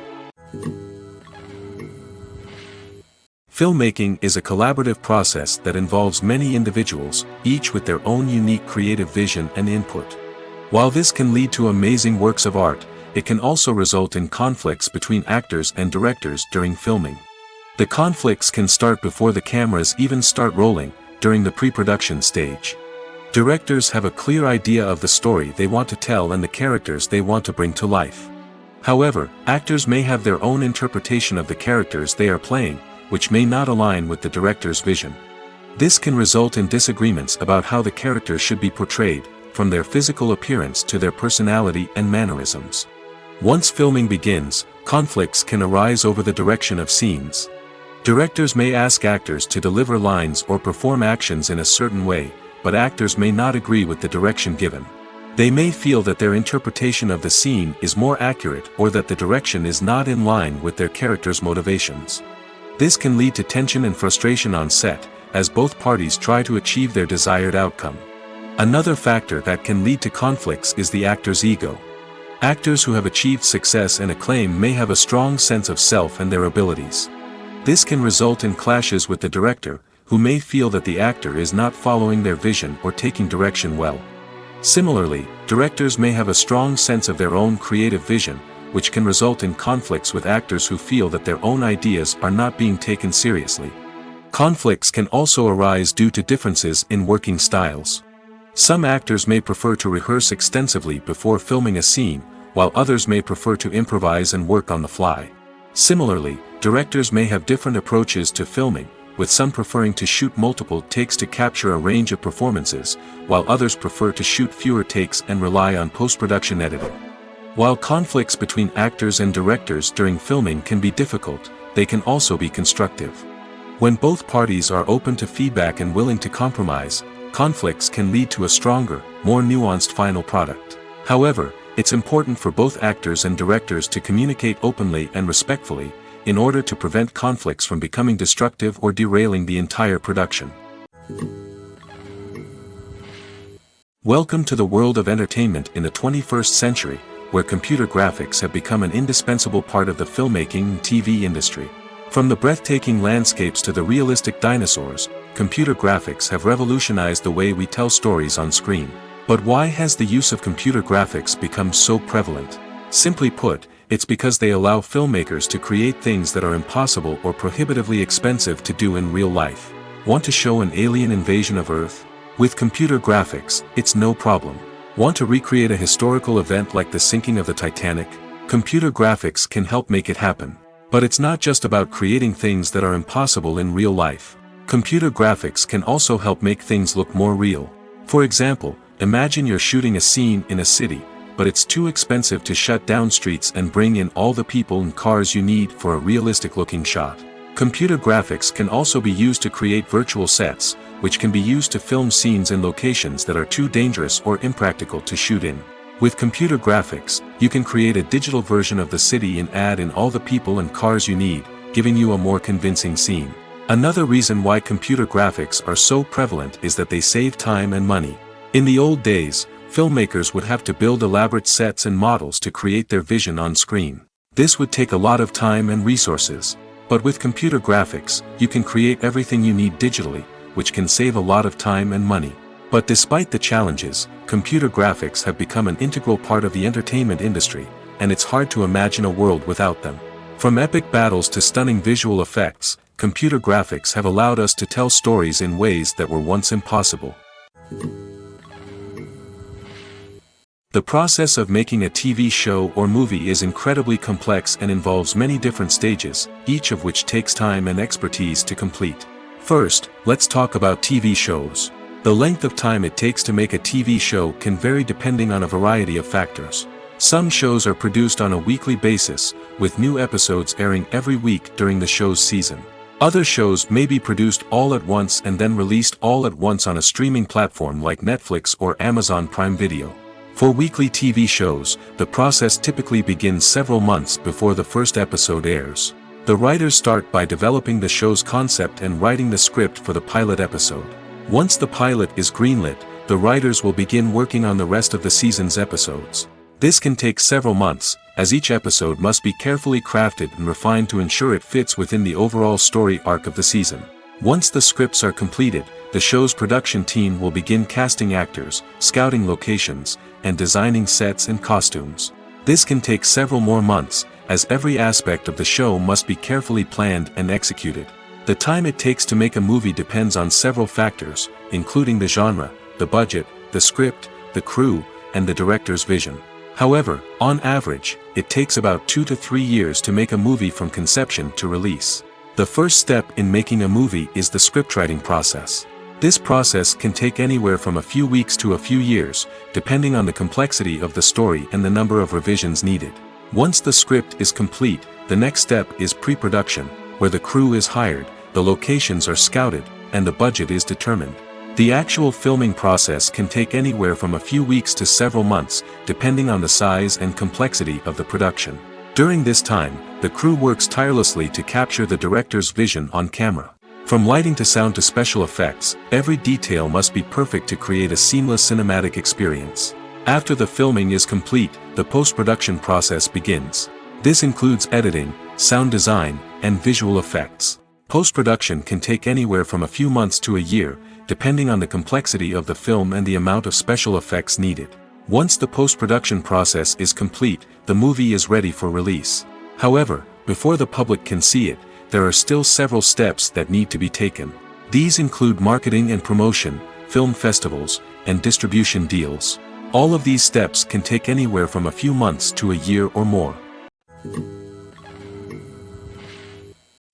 Filmmaking is a collaborative process that involves many individuals, each with their own unique creative vision and input. While this can lead to amazing works of art, it can also result in conflicts between actors and directors during filming. The conflicts can start before the cameras even start rolling, during the pre-production stage. Directors have a clear idea of the story they want to tell and the characters they want to bring to life. However, actors may have their own interpretation of the characters they are playing, which may not align with the director's vision. This can result in disagreements about how the characters should be portrayed, from their physical appearance to their personality and mannerisms. Once filming begins, conflicts can arise over the direction of scenes. Directors may ask actors to deliver lines or perform actions in a certain way, but actors may not agree with the direction given. They may feel that their interpretation of the scene is more accurate or that the direction is not in line with their character's motivations. This can lead to tension and frustration on set, as both parties try to achieve their desired outcome. Another factor that can lead to conflicts is the actor's ego. Actors who have achieved success and acclaim may have a strong sense of self and their abilities. This can result in clashes with the director, who may feel that the actor is not following their vision or taking direction well. Similarly, directors may have a strong sense of their own creative vision, which can result in conflicts with actors who feel that their own ideas are not being taken seriously. Conflicts can also arise due to differences in working styles. Some actors may prefer to rehearse extensively before filming a scene, while others may prefer to improvise and work on the fly. Similarly, directors may have different approaches to filming, with some preferring to shoot multiple takes to capture a range of performances, while others prefer to shoot fewer takes and rely on post-production editing. While conflicts between actors and directors during filming can be difficult, they can also be constructive. When both parties are open to feedback and willing to compromise, conflicts can lead to a stronger, more nuanced final product. However, it's important for both actors and directors to communicate openly and respectfully, in order to prevent conflicts from becoming destructive or derailing the entire production. Welcome to the world of entertainment in the 21st century, where computer graphics have become an indispensable part of the filmmaking and TV industry. From the breathtaking landscapes to the realistic dinosaurs, computer graphics have revolutionized the way we tell stories on screen. But why has the use of computer graphics become so prevalent? Simply put, it's because they allow filmmakers to create things that are impossible or prohibitively expensive to do in real life. Want to show an alien invasion of Earth? With computer graphics, it's no problem. Want to recreate a historical event like the sinking of the Titanic? Computer graphics can help make it happen. But it's not just about creating things that are impossible in real life. Computer graphics can also help make things look more real. For example, imagine you're shooting a scene in a city, but it's too expensive to shut down streets and bring in all the people and cars you need for a realistic-looking shot. Computer graphics can also be used to create virtual sets, which can be used to film scenes in locations that are too dangerous or impractical to shoot in. With computer graphics, you can create a digital version of the city and add in all the people and cars you need, giving you a more convincing scene. Another reason why computer graphics are so prevalent is that they save time and money. In the old days, filmmakers would have to build elaborate sets and models to create their vision on screen. This would take a lot of time and resources. But with computer graphics, you can create everything you need digitally, which can save a lot of time and money. But despite the challenges, computer graphics have become an integral part of the entertainment industry, and it's hard to imagine a world without them. From epic battles to stunning visual effects, computer graphics have allowed us to tell stories in ways that were once impossible. The process of making a TV show or movie is incredibly complex and involves many different stages, each of which takes time and expertise to complete. First, let's talk about TV shows. The length of time it takes to make a TV show can vary depending on a variety of factors. Some shows are produced on a weekly basis, with new episodes airing every week during the show's season. Other shows may be produced all at once and then released all at once on a streaming platform like Netflix or Amazon Prime Video. For weekly TV shows, the process typically begins several months before the first episode airs. The writers start by developing the show's concept and writing the script for the pilot episode. Once the pilot is greenlit, the writers will begin working on the rest of the season's episodes. This can take several months, as each episode must be carefully crafted and refined to ensure it fits within the overall story arc of the season. Once the scripts are completed, the show's production team will begin casting actors, scouting locations, and designing sets and costumes. This can take several more months, as every aspect of the show must be carefully planned and executed. The time it takes to make a movie depends on several factors, including the genre, the budget, the script, the crew, and the director's vision. However, on average, it takes about 2 to 3 years to make a movie from conception to release. The first step in making a movie is the scriptwriting process. This process can take anywhere from a few weeks to a few years, depending on the complexity of the story and the number of revisions needed. Once the script is complete, the next step is pre-production, where the crew is hired, the locations are scouted, and the budget is determined. The actual filming process can take anywhere from a few weeks to several months, depending on the size and complexity of the production. During this time, the crew works tirelessly to capture the director's vision on camera. From lighting to sound to special effects, every detail must be perfect to create a seamless cinematic experience. After the filming is complete, the post-production process begins. This includes editing, sound design, and visual effects. Post-production can take anywhere from a few months to a year, depending on the complexity of the film and the amount of special effects needed. Once the post-production process is complete, the movie is ready for release. However, before the public can see it, there are still several steps that need to be taken. These include marketing and promotion, film festivals, and distribution deals. All of these steps can take anywhere from a few months to a year or more.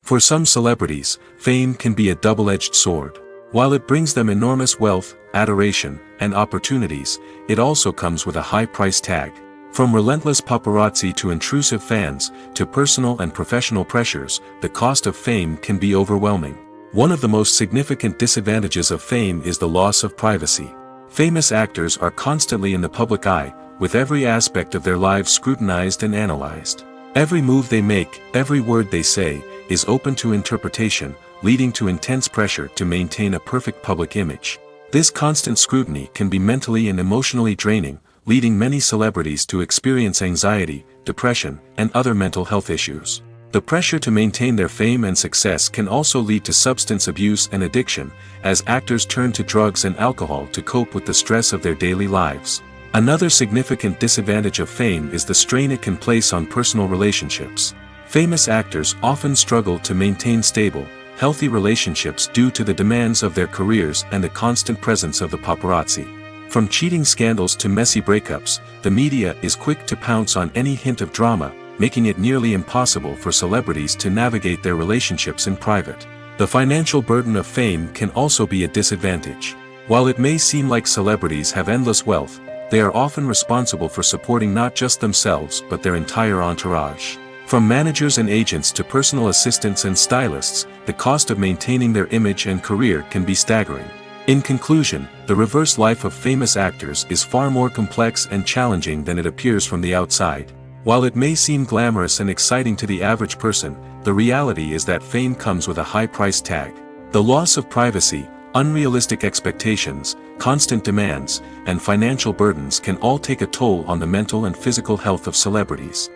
For some celebrities, fame can be a double-edged sword. While it brings them enormous wealth, adoration, and opportunities, it also comes with a high price tag. From relentless paparazzi to intrusive fans, to personal and professional pressures, the cost of fame can be overwhelming. One of the most significant disadvantages of fame is the loss of privacy. Famous actors are constantly in the public eye, with every aspect of their lives scrutinized and analyzed. Every move they make, every word they say, is open to interpretation, leading to intense pressure to maintain a perfect public image. This constant scrutiny can be mentally and emotionally draining, leading many celebrities to experience anxiety, depression, and other mental health issues. The pressure to maintain their fame and success can also lead to substance abuse and addiction, as actors turn to drugs and alcohol to cope with the stress of their daily lives. Another significant disadvantage of fame is the strain it can place on personal relationships. Famous actors often struggle to maintain stable, healthy relationships due to the demands of their careers and the constant presence of the paparazzi. From cheating scandals to messy breakups, the media is quick to pounce on any hint of drama, making it nearly impossible for celebrities to navigate their relationships in private. The financial burden of fame can also be a disadvantage. While it may seem like celebrities have endless wealth, they are often responsible for supporting not just themselves but their entire entourage. From managers and agents to personal assistants and stylists, the cost of maintaining their image and career can be staggering. In conclusion, the reverse life of famous actors is far more complex and challenging than it appears from the outside. While it may seem glamorous and exciting to the average person, the reality is that fame comes with a high price tag. The loss of privacy, unrealistic expectations, constant demands, and financial burdens can all take a toll on the mental and physical health of celebrities.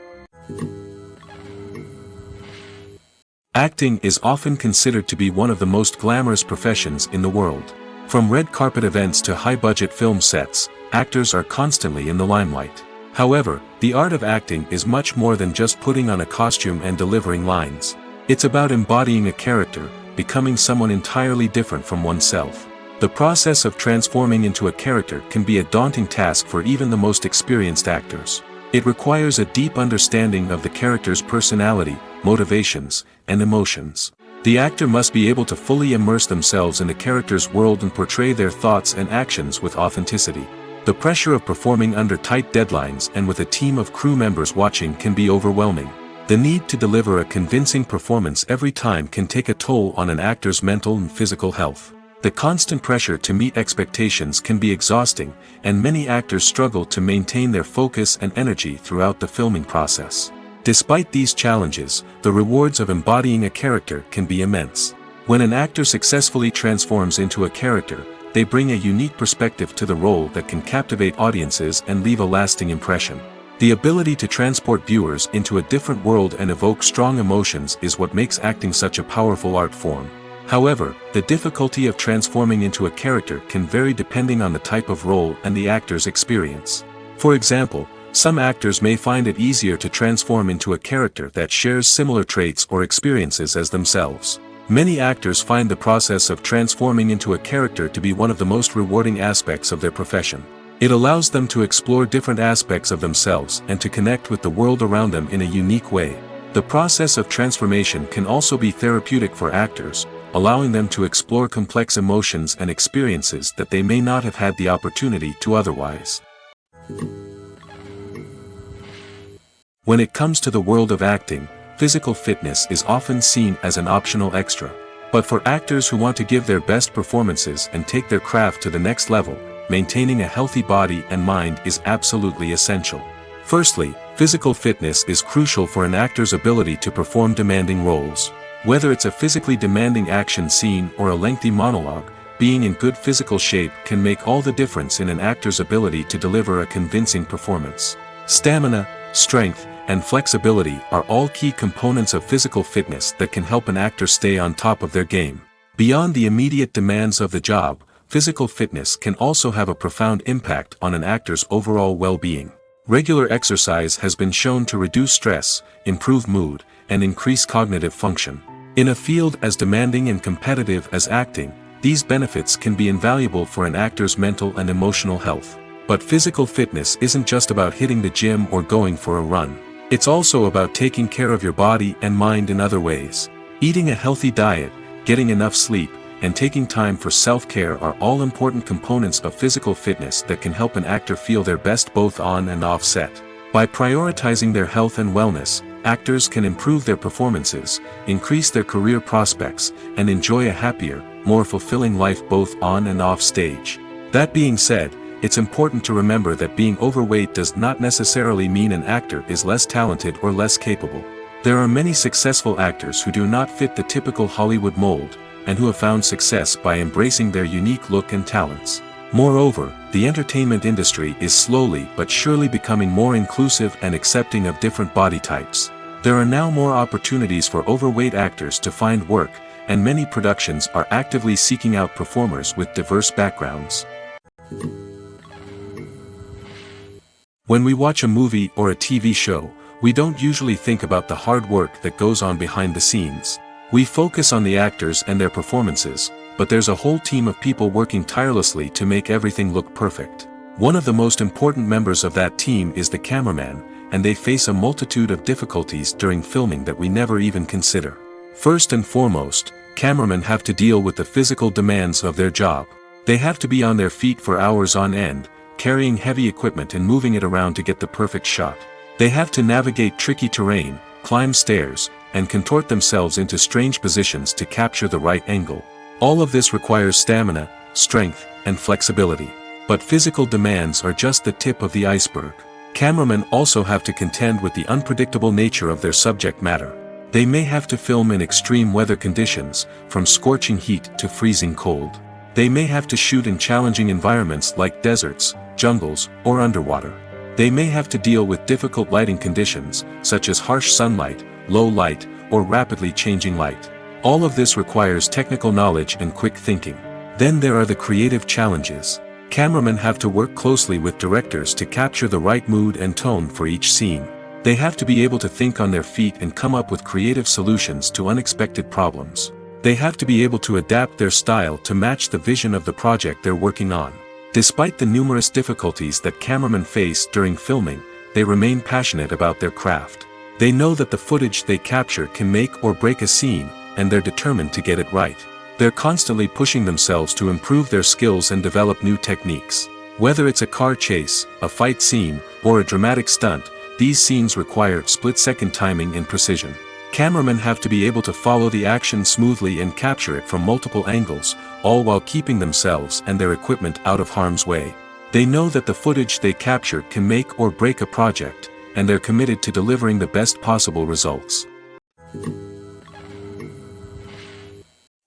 Acting is often considered to be one of the most glamorous professions in the world. From red carpet events to high-budget film sets, actors are constantly in the limelight. However, the art of acting is much more than just putting on a costume and delivering lines. It's about embodying a character, becoming someone entirely different from oneself. The process of transforming into a character can be a daunting task for even the most experienced actors. It requires a deep understanding of the character's personality, motivations, and emotions. The actor must be able to fully immerse themselves in the character's world and portray their thoughts and actions with authenticity. The pressure of performing under tight deadlines and with a team of crew members watching can be overwhelming. The need to deliver a convincing performance every time can take a toll on an actor's mental and physical health. The constant pressure to meet expectations can be exhausting, and many actors struggle to maintain their focus and energy throughout the filming process. Despite these challenges, the rewards of embodying a character can be immense. When an actor successfully transforms into a character, they bring a unique perspective to the role that can captivate audiences and leave a lasting impression. The ability to transport viewers into a different world and evoke strong emotions is what makes acting such a powerful art form. However, the difficulty of transforming into a character can vary depending on the type of role and the actor's experience. For example, some actors may find it easier to transform into a character that shares similar traits or experiences as themselves. Many actors find the process of transforming into a character to be one of the most rewarding aspects of their profession. It allows them to explore different aspects of themselves and to connect with the world around them in a unique way. The process of transformation can also be therapeutic for actors, allowing them to explore complex emotions and experiences that they may not have had the opportunity to otherwise. When it comes to the world of acting, physical fitness is often seen as an optional extra. But for actors who want to give their best performances and take their craft to the next level, maintaining a healthy body and mind is absolutely essential. Firstly, physical fitness is crucial for an actor's ability to perform demanding roles. Whether it's a physically demanding action scene or a lengthy monologue, being in good physical shape can make all the difference in an actor's ability to deliver a convincing performance. Stamina, strength, and flexibility are all key components of physical fitness that can help an actor stay on top of their game. Beyond the immediate demands of the job, physical fitness can also have a profound impact on an actor's overall well-being. Regular exercise has been shown to reduce stress, improve mood, and increase cognitive function. In a field as demanding and competitive as acting, these benefits can be invaluable for an actor's mental and emotional health. But physical fitness isn't just about hitting the gym or going for a run. It's also about taking care of your body and mind in other ways. Eating a healthy diet, getting enough sleep, and taking time for self-care are all important components of physical fitness that can help an actor feel their best both on and off set. By prioritizing their health and wellness, actors can improve their performances, increase their career prospects, and enjoy a happier, more fulfilling life both on and off stage. That being said, it's important to remember that being overweight does not necessarily mean an actor is less talented or less capable. There are many successful actors who do not fit the typical Hollywood mold, and who have found success by embracing their unique look and talents. Moreover, the entertainment industry is slowly but surely becoming more inclusive and accepting of different body types. There are now more opportunities for overweight actors to find work, and many productions are actively seeking out performers with diverse backgrounds. When we watch a movie or a TV show, we don't usually think about the hard work that goes on behind the scenes. We focus on the actors and their performances, but there's a whole team of people working tirelessly to make everything look perfect. One of the most important members of that team is the cameraman, and they face a multitude of difficulties during filming that we never even consider. First and foremost, cameramen have to deal with the physical demands of their job. They have to be on their feet for hours on end, carrying heavy equipment and moving it around to get the perfect shot. They have to navigate tricky terrain, climb stairs, and contort themselves into strange positions to capture the right angle. All of this requires stamina, strength, and flexibility. But physical demands are just the tip of the iceberg. Cameramen also have to contend with the unpredictable nature of their subject matter. They may have to film in extreme weather conditions, from scorching heat to freezing cold. They may have to shoot in challenging environments like deserts, jungles, or underwater. They may have to deal with difficult lighting conditions, such as harsh sunlight, low light, or rapidly changing light. All of this requires technical knowledge and quick thinking. Then there are the creative challenges. Cameramen have to work closely with directors to capture the right mood and tone for each scene. They have to be able to think on their feet and come up with creative solutions to unexpected problems. They have to be able to adapt their style to match the vision of the project they're working on. Despite the numerous difficulties that cameramen face during filming, they remain passionate about their craft. They know that the footage they capture can make or break a scene, and they're determined to get it right. They're constantly pushing themselves to improve their skills and develop new techniques. Whether it's a car chase, a fight scene, or a dramatic stunt, these scenes require split-second timing and precision. Cameramen have to be able to follow the action smoothly and capture it from multiple angles, all while keeping themselves and their equipment out of harm's way. They know that the footage they capture can make or break a project, and they're committed to delivering the best possible results.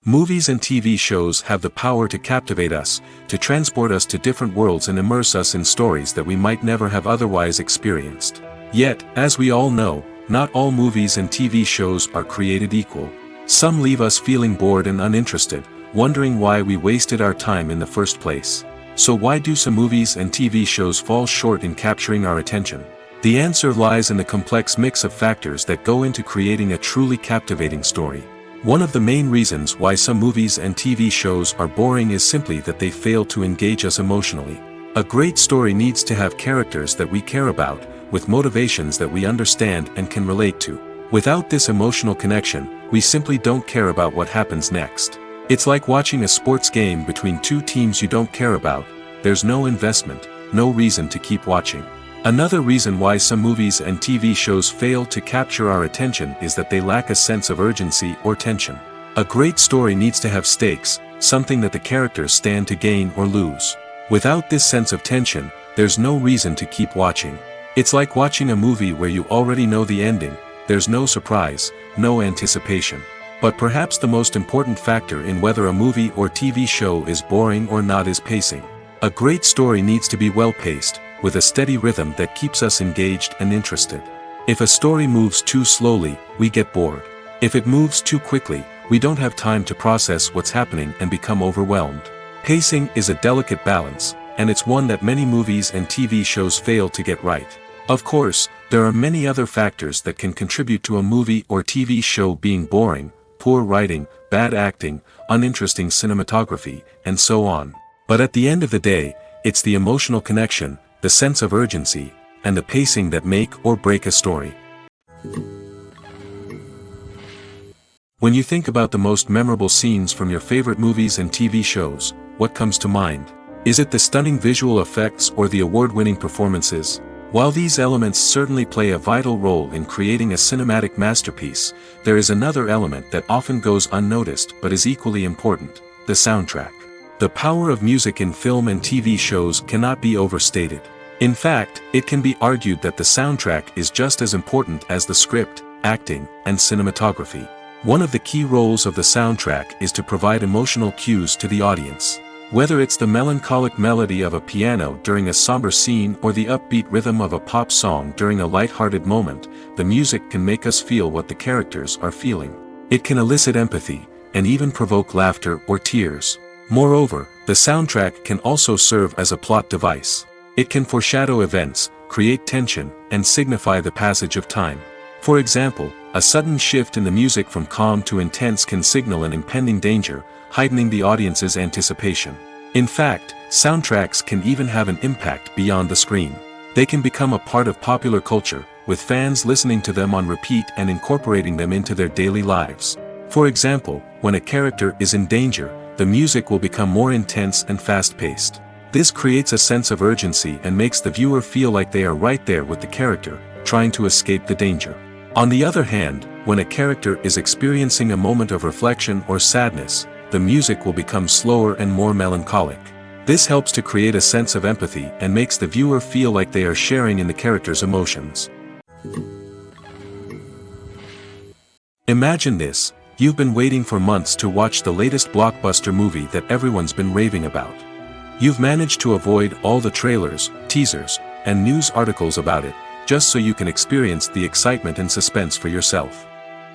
Movies and TV shows have the power to captivate us, to transport us to different worlds and immerse us in stories that we might never have otherwise experienced. Yet, as we all know, not all movies and TV shows are created equal. Some leave us feeling bored and uninterested, wondering why we wasted our time in the first place. So why do some movies and TV shows fall short in capturing our attention? The answer lies in the complex mix of factors that go into creating a truly captivating story. One of the main reasons why some movies and TV shows are boring is simply that they fail to engage us emotionally. A great story needs to have characters that we care about, with motivations that we understand and can relate to. Without this emotional connection, we simply don't care about what happens next. It's like watching a sports game between two teams you don't care about. There's no investment, no reason to keep watching. Another reason why some movies and TV shows fail to capture our attention is that they lack a sense of urgency or tension. A great story needs to have stakes, something that the characters stand to gain or lose. Without this sense of tension, there's no reason to keep watching. It's like watching a movie where you already know the ending. There's no surprise, no anticipation. But perhaps the most important factor in whether a movie or TV show is boring or not is pacing. A great story needs to be well-paced, with a steady rhythm that keeps us engaged and interested. If a story moves too slowly, we get bored. If it moves too quickly, we don't have time to process what's happening and become overwhelmed. Pacing is a delicate balance, and it's one that many movies and TV shows fail to get right. Of course, there are many other factors that can contribute to a movie or TV show being boring: poor writing, bad acting, uninteresting cinematography, and so on. But at the end of the day, it's the emotional connection, the sense of urgency, and the pacing that make or break a story. When you think about the most memorable scenes from your favorite movies and TV shows, what comes to mind? Is it the stunning visual effects or the award-winning performances? While these elements certainly play a vital role in creating a cinematic masterpiece, there is another element that often goes unnoticed but is equally important: the soundtrack. The power of music in film and TV shows cannot be overstated. In fact, it can be argued that the soundtrack is just as important as the script, acting, and cinematography. One of the key roles of the soundtrack is to provide emotional cues to the audience. Whether it's the melancholic melody of a piano during a somber scene or the upbeat rhythm of a pop song during a light-hearted moment, the music can make us feel what the characters are feeling. It can elicit empathy, and even provoke laughter or tears. Moreover, the soundtrack can also serve as a plot device. It can foreshadow events, create tension, and signify the passage of time. For example, a sudden shift in the music from calm to intense can signal an impending danger, heightening the audience's anticipation. In fact, soundtracks can even have an impact beyond the screen. They can become a part of popular culture, with fans listening to them on repeat and incorporating them into their daily lives. For example, when a character is in danger, the music will become more intense and fast-paced. This creates a sense of urgency and makes the viewer feel like they are right there with the character, trying to escape the danger. On the other hand, when a character is experiencing a moment of reflection or sadness, the music will become slower and more melancholic. This helps to create a sense of empathy and makes the viewer feel like they are sharing in the character's emotions. Imagine this: you've been waiting for months to watch the latest blockbuster movie that everyone's been raving about. You've managed to avoid all the trailers, teasers, and news articles about it, just so you can experience the excitement and suspense for yourself.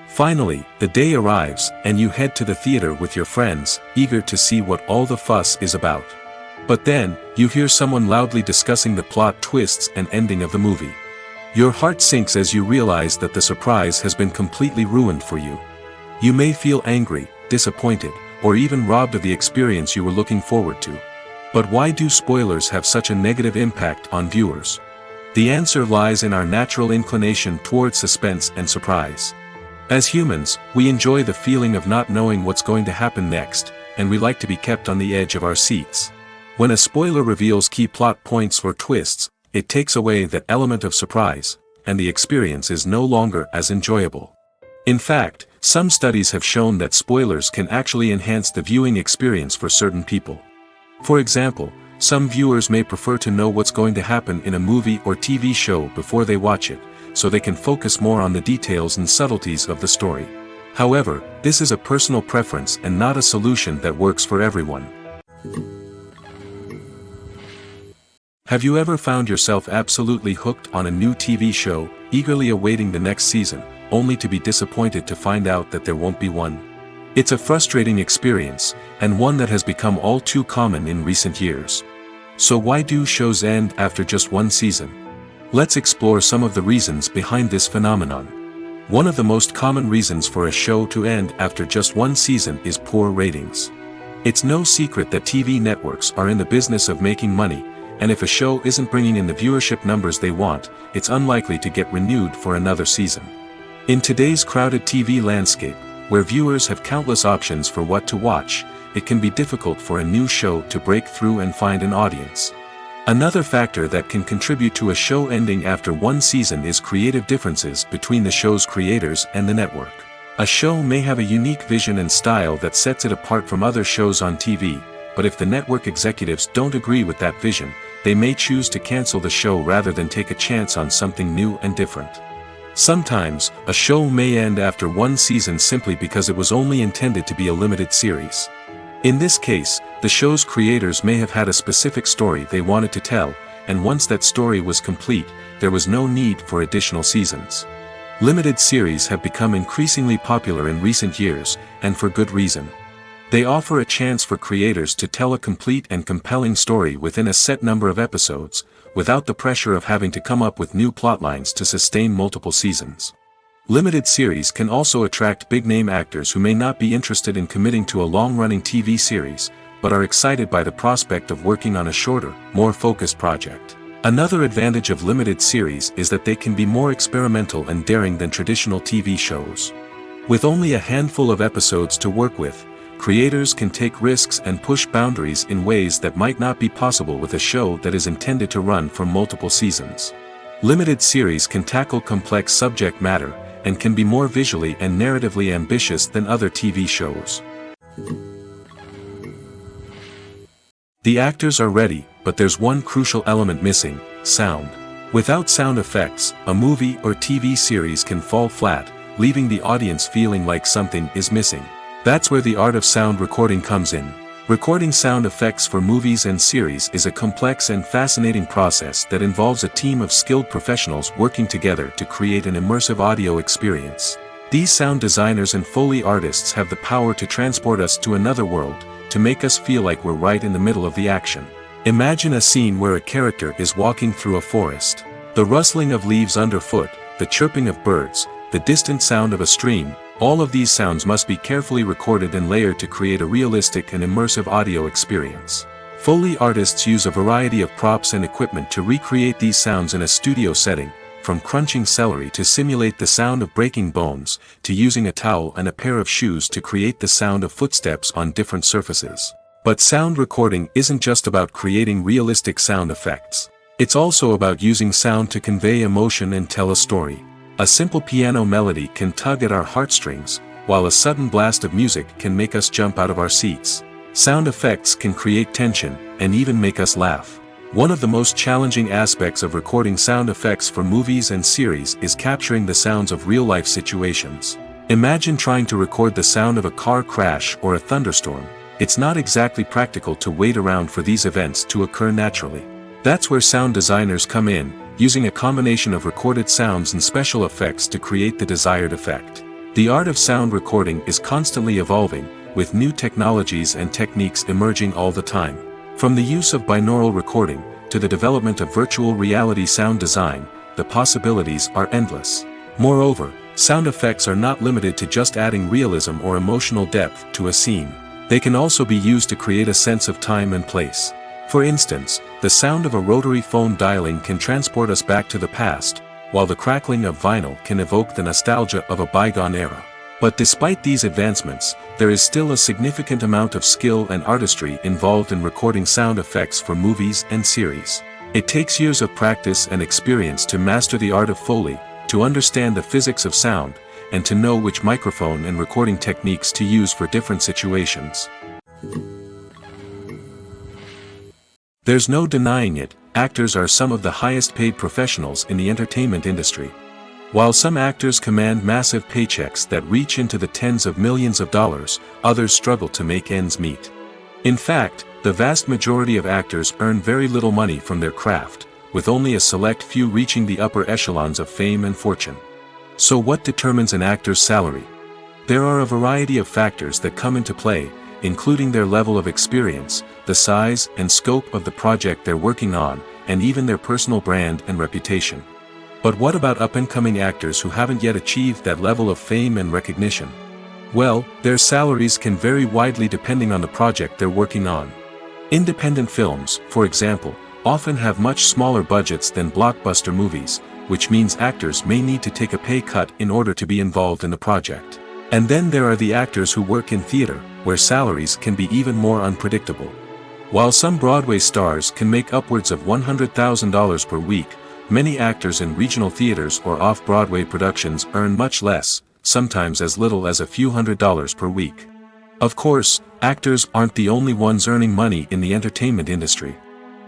Finally, the day arrives, and you head to the theater with your friends, eager to see what all the fuss is about. But then, you hear someone loudly discussing the plot twists and ending of the movie. Your heart sinks as you realize that the surprise has been completely ruined for you. You may feel angry, disappointed, or even robbed of the experience you were looking forward to. But why do spoilers have such a negative impact on viewers? The answer lies in our natural inclination toward suspense and surprise. As humans, we enjoy the feeling of not knowing what's going to happen next, and we like to be kept on the edge of our seats. When a spoiler reveals key plot points or twists, it takes away that element of surprise, and the experience is no longer as enjoyable. In fact, some studies have shown that spoilers can actually enhance the viewing experience for certain people. For example, some viewers may prefer to know what's going to happen in a movie or TV show before they watch it, so they can focus more on the details and subtleties of the story. However, this is a personal preference and not a solution that works for everyone. Have you ever found yourself absolutely hooked on a new TV show, eagerly awaiting the next season, only to be disappointed to find out that there won't be one? It's a frustrating experience, and one that has become all too common in recent years. So why do shows end after just one season? Let's explore some of the reasons behind this phenomenon. One of the most common reasons for a show to end after just one season is poor ratings. It's no secret that TV networks are in the business of making money, and if a show isn't bringing in the viewership numbers they want, it's unlikely to get renewed for another season. In today's crowded TV landscape, where viewers have countless options for what to watch, it can be difficult for a new show to break through and find an audience. Another factor that can contribute to a show ending after one season is creative differences between the show's creators and the network. A show may have a unique vision and style that sets it apart from other shows on TV, but if the network executives don't agree with that vision, they may choose to cancel the show rather than take a chance on something new and different. Sometimes, a show may end after one season simply because it was only intended to be a limited series. In this case, the show's creators may have had a specific story they wanted to tell, and once that story was complete, there was no need for additional seasons. Limited series have become increasingly popular in recent years, and for good reason. They offer a chance for creators to tell a complete and compelling story within a set number of episodes, without the pressure of having to come up with new plotlines to sustain multiple seasons. Limited series can also attract big-name actors who may not be interested in committing to a long-running TV series, but are excited by the prospect of working on a shorter, more focused project. Another advantage of limited series is that they can be more experimental and daring than traditional TV shows. With only a handful of episodes to work with, creators can take risks and push boundaries in ways that might not be possible with a show that is intended to run for multiple seasons. Limited series can tackle complex subject matter, and can be more visually and narratively ambitious than other TV shows. The actors are ready, but there's one crucial element missing: sound. Without sound effects, a movie or TV series can fall flat, leaving the audience feeling like something is missing. That's where the art of sound recording comes in. Recording sound effects for movies and series is a complex and fascinating process that involves a team of skilled professionals working together to create an immersive audio experience. These sound designers and Foley artists have the power to transport us to another world, to make us feel like we're right in the middle of the action. Imagine a scene where a character is walking through a forest. The rustling of leaves underfoot, the chirping of birds, the distant sound of a stream, all of these sounds must be carefully recorded and layered to create a realistic and immersive audio experience. Foley artists use a variety of props and equipment to recreate these sounds in a studio setting, from crunching celery to simulate the sound of breaking bones, to using a towel and a pair of shoes to create the sound of footsteps on different surfaces. But sound recording isn't just about creating realistic sound effects. It's also about using sound to convey emotion and tell a story. A simple piano melody can tug at our heartstrings, while a sudden blast of music can make us jump out of our seats. Sound effects can create tension, and even make us laugh. One of the most challenging aspects of recording sound effects for movies and series is capturing the sounds of real-life situations. Imagine trying to record the sound of a car crash or a thunderstorm. It's not exactly practical to wait around for these events to occur naturally. That's where sound designers come in, using a combination of recorded sounds and special effects to create the desired effect. The art of sound recording is constantly evolving, with new technologies and techniques emerging all the time. From the use of binaural recording, to the development of virtual reality sound design, the possibilities are endless. Moreover, sound effects are not limited to just adding realism or emotional depth to a scene. They can also be used to create a sense of time and place. For instance, the sound of a rotary phone dialing can transport us back to the past, while the crackling of vinyl can evoke the nostalgia of a bygone era. But despite these advancements, there is still a significant amount of skill and artistry involved in recording sound effects for movies and series. It takes years of practice and experience to master the art of Foley, to understand the physics of sound, and to know which microphone and recording techniques to use for different situations. There's no denying it, actors are some of the highest paid professionals in the entertainment industry. While some actors command massive paychecks that reach into the tens of millions of dollars, others struggle to make ends meet. In fact, the vast majority of actors earn very little money from their craft, with only a select few reaching the upper echelons of fame and fortune. So what determines an actor's salary? There are a variety of factors that come into play, including their level of experience, the size and scope of the project they're working on, and even their personal brand and reputation. But what about up-and-coming actors who haven't yet achieved that level of fame and recognition? Well, their salaries can vary widely depending on the project they're working on. Independent films, for example, often have much smaller budgets than blockbuster movies, which means actors may need to take a pay cut in order to be involved in the project. And then there are the actors who work in theater, where salaries can be even more unpredictable. While some Broadway stars can make upwards of $100,000 per week, many actors in regional theaters or off-Broadway productions earn much less, sometimes as little as a few $100s per week. Of course, actors aren't the only ones earning money in the entertainment industry.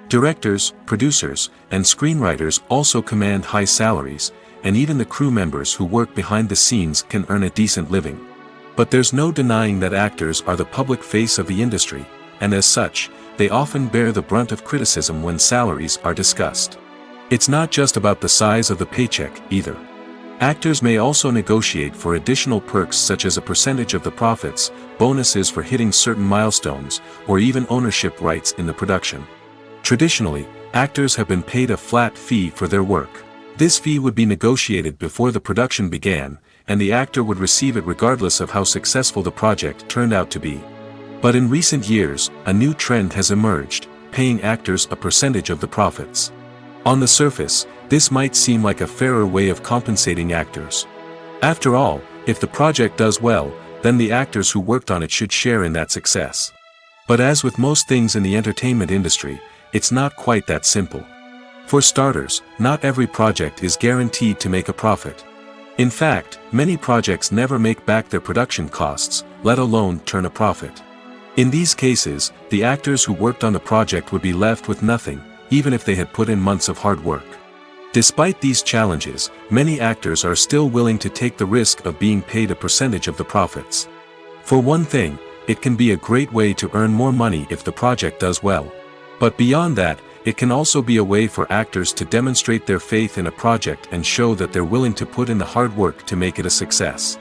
Directors, producers, and screenwriters also command high salaries, and even the crew members who work behind the scenes can earn a decent living. But there's no denying that actors are the public face of the industry, and as such, they often bear the brunt of criticism when salaries are discussed. It's not just about the size of the paycheck, either. Actors may also negotiate for additional perks such as a percentage of the profits, bonuses for hitting certain milestones, or even ownership rights in the production. Traditionally, actors have been paid a flat fee for their work. This fee would be negotiated before the production began, and the actor would receive it regardless of how successful the project turned out to be. But in recent years, a new trend has emerged, paying actors a percentage of the profits. On the surface, this might seem like a fairer way of compensating actors. After all, if the project does well, then the actors who worked on it should share in that success. But as with most things in the entertainment industry, it's not quite that simple. For starters, not every project is guaranteed to make a profit. In fact, many projects never make back their production costs, let alone turn a profit. In these cases, the actors who worked on the project would be left with nothing, even if they had put in months of hard work. Despite these challenges, many actors are still willing to take the risk of being paid a percentage of the profits. For one thing, it can be a great way to earn more money if the project does well. But beyond that, it can also be a way for actors to demonstrate their faith in a project and show that they're willing to put in the hard work to make it a success.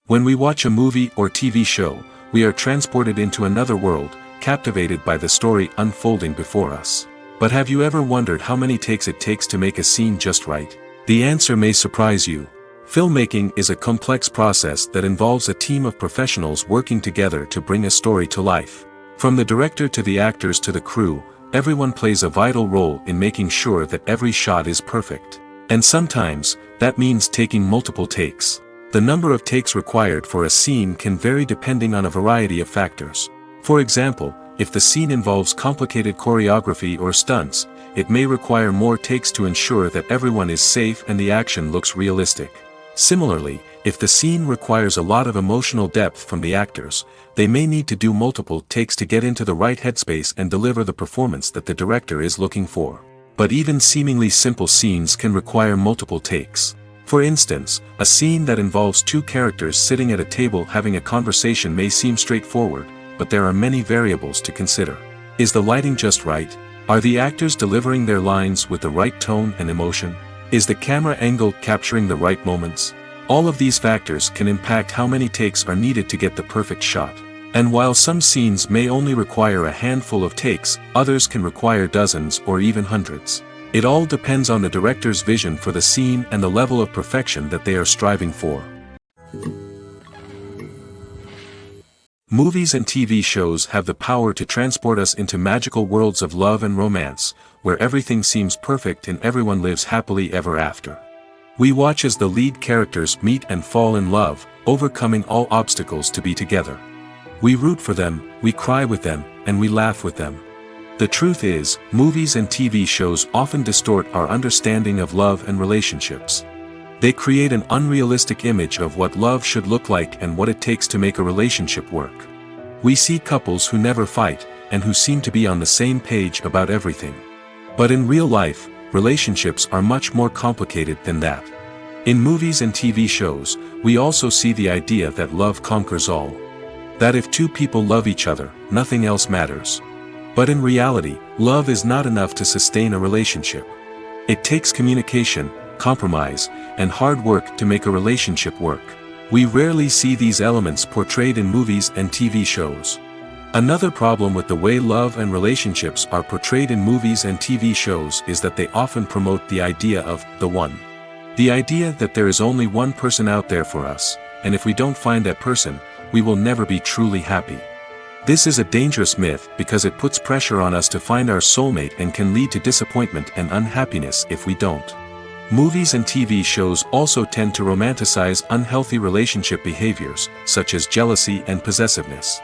When we watch a movie or TV show, we are transported into another world, captivated by the story unfolding before us. But have you ever wondered how many takes it takes to make a scene just right? The answer may surprise you. Filmmaking is a complex process that involves a team of professionals working together to bring a story to life. From the director to the actors to the crew, everyone plays a vital role in making sure that every shot is perfect. And sometimes, that means taking multiple takes. The number of takes required for a scene can vary depending on a variety of factors. For example, if the scene involves complicated choreography or stunts, it may require more takes to ensure that everyone is safe and the action looks realistic. Similarly, if the scene requires a lot of emotional depth from the actors, they may need to do multiple takes to get into the right headspace and deliver the performance that the director is looking for. But even seemingly simple scenes can require multiple takes. For instance, a scene that involves two characters sitting at a table having a conversation may seem straightforward, but there are many variables to consider. Is the lighting just right? Are the actors delivering their lines with the right tone and emotion? Is the camera angle capturing the right moments? All of these factors can impact how many takes are needed to get the perfect shot. And while some scenes may only require a handful of takes, others can require dozens or even hundreds. It all depends on the director's vision for the scene and the level of perfection that they are striving for. Movies and TV shows have the power to transport us into magical worlds of love and romance, where everything seems perfect and everyone lives happily ever after. We watch as the lead characters meet and fall in love, overcoming all obstacles to be together. We root for them, we cry with them, and we laugh with them. The truth is, movies and TV shows often distort our understanding of love and relationships. They create an unrealistic image of what love should look like and what it takes to make a relationship work. We see couples who never fight, and who seem to be on the same page about everything. But in real life, relationships are much more complicated than that. In movies and TV shows, we also see the idea that love conquers all. That if two people love each other, nothing else matters. But in reality, love is not enough to sustain a relationship. It takes communication, compromise, and hard work to make a relationship work. We rarely see these elements portrayed in movies and TV shows. Another problem with the way love and relationships are portrayed in movies and TV shows is that they often promote the idea of the one. The idea that there is only one person out there for us, and if we don't find that person, we will never be truly happy. This is a dangerous myth because it puts pressure on us to find our soulmate and can lead to disappointment and unhappiness if we don't. Movies and TV shows also tend to romanticize unhealthy relationship behaviors, such as jealousy and possessiveness.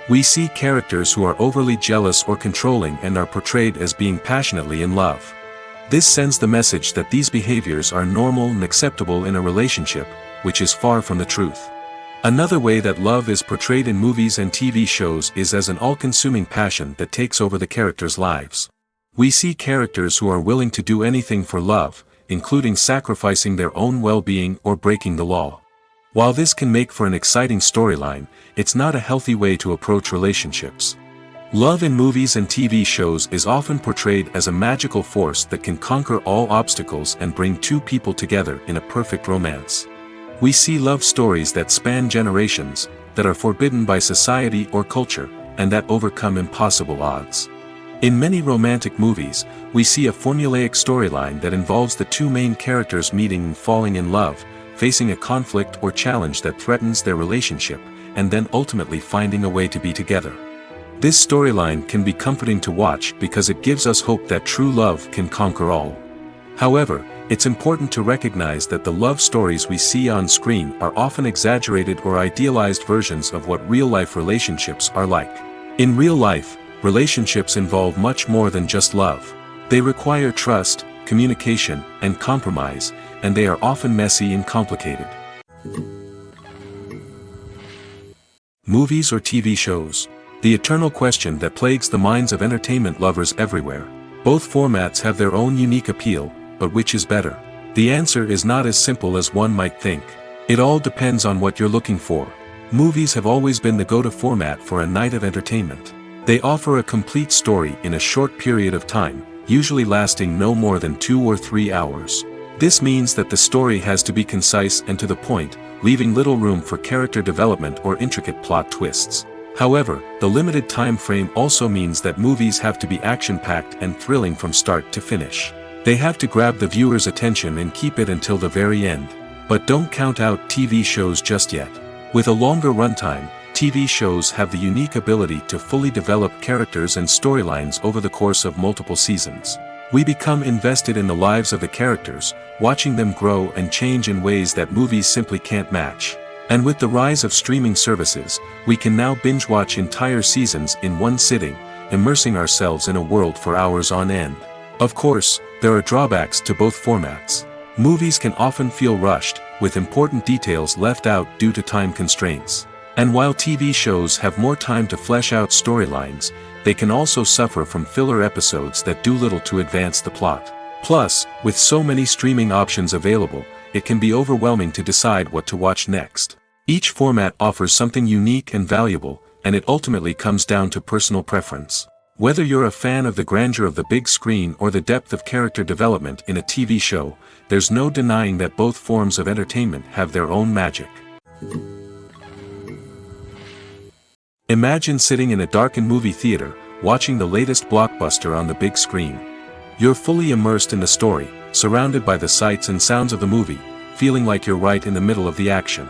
We see characters who are overly jealous or controlling and are portrayed as being passionately in love. This sends the message that these behaviors are normal and acceptable in a relationship, which is far from the truth. Another way that love is portrayed in movies and TV shows is as an all-consuming passion that takes over the characters' lives. We see characters who are willing to do anything for love, including sacrificing their own well-being or breaking the law. While this can make for an exciting storyline, it's not a healthy way to approach relationships. Love in movies and TV shows is often portrayed as a magical force that can conquer all obstacles and bring two people together in a perfect romance. We see love stories that span generations, that are forbidden by society or culture, and that overcome impossible odds. In many romantic movies, we see a formulaic storyline that involves the two main characters meeting and falling in love, facing a conflict or challenge that threatens their relationship, and then ultimately finding a way to be together. This storyline can be comforting to watch because it gives us hope that true love can conquer all. However, it's important to recognize that the love stories we see on screen are often exaggerated or idealized versions of what real-life relationships are like. In real life, relationships involve much more than just love. They require trust, communication, and compromise, and they are often messy and complicated. Movies or TV shows? The eternal question that plagues the minds of entertainment lovers everywhere. Both formats have their own unique appeal, but which is better? The answer is not as simple as one might think. It all depends on what you're looking for. Movies have always been the go-to format for a night of entertainment. They offer a complete story in a short period of time, usually lasting no more than 2 or 3 hours. This means that the story has to be concise and to the point, leaving little room for character development or intricate plot twists. However, the limited time frame also means that movies have to be action-packed and thrilling from start to finish. They have to grab the viewer's attention and keep it until the very end. But don't count out TV shows just yet. With a longer runtime, TV shows have the unique ability to fully develop characters and storylines over the course of multiple seasons. We become invested in the lives of the characters, watching them grow and change in ways that movies simply can't match. And with the rise of streaming services, we can now binge-watch entire seasons in one sitting, immersing ourselves in a world for hours on end. Of course, there are drawbacks to both formats. Movies can often feel rushed, with important details left out due to time constraints. And while TV shows have more time to flesh out storylines, they can also suffer from filler episodes that do little to advance the plot. Plus, with so many streaming options available, it can be overwhelming to decide what to watch next. Each format offers something unique and valuable, and it ultimately comes down to personal preference. Whether you're a fan of the grandeur of the big screen or the depth of character development in a TV show, there's no denying that both forms of entertainment have their own magic. Imagine sitting in a darkened movie theater, watching the latest blockbuster on the big screen. You're fully immersed in the story, surrounded by the sights and sounds of the movie, feeling like you're right in the middle of the action.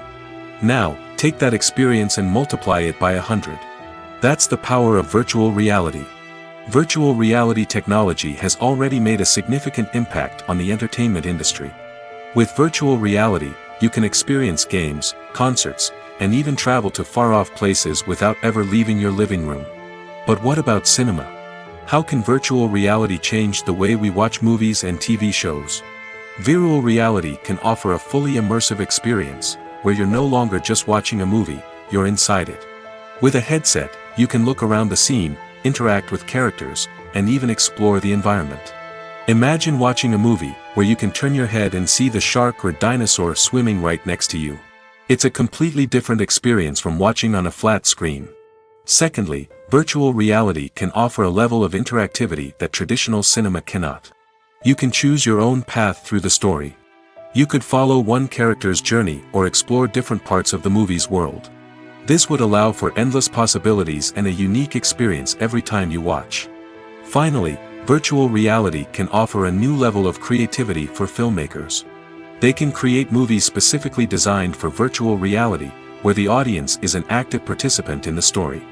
Now, take that experience and multiply it by 100. That's the power of virtual reality. Virtual reality technology has already made a significant impact on the entertainment industry. With virtual reality, you can experience games, concerts, and even travel to far-off places without ever leaving your living room. But what about cinema? How can virtual reality change the way we watch movies and TV shows? Virtual reality can offer a fully immersive experience, where you're no longer just watching a movie, you're inside it. With a headset, you can look around the scene, interact with characters, and even explore the environment. Imagine watching a movie where you can turn your head and see the shark or dinosaur swimming right next to you. It's a completely different experience from watching on a flat screen. Secondly, virtual reality can offer a level of interactivity that traditional cinema cannot. You can choose your own path through the story. You could follow one character's journey or explore different parts of the movie's world. This would allow for endless possibilities and a unique experience every time you watch. Finally, virtual reality can offer a new level of creativity for filmmakers. They can create movies specifically designed for virtual reality, where the audience is an active participant in the story.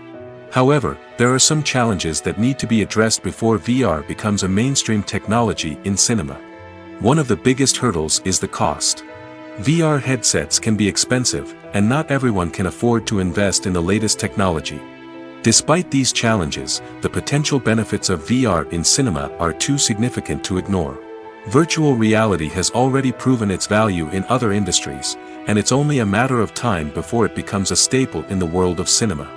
However, there are some challenges that need to be addressed before VR becomes a mainstream technology in cinema. One of the biggest hurdles is the cost. VR headsets can be expensive, and not everyone can afford to invest in the latest technology. Despite these challenges, the potential benefits of VR in cinema are too significant to ignore. Virtual reality has already proven its value in other industries, and it's only a matter of time before it becomes a staple in the world of cinema.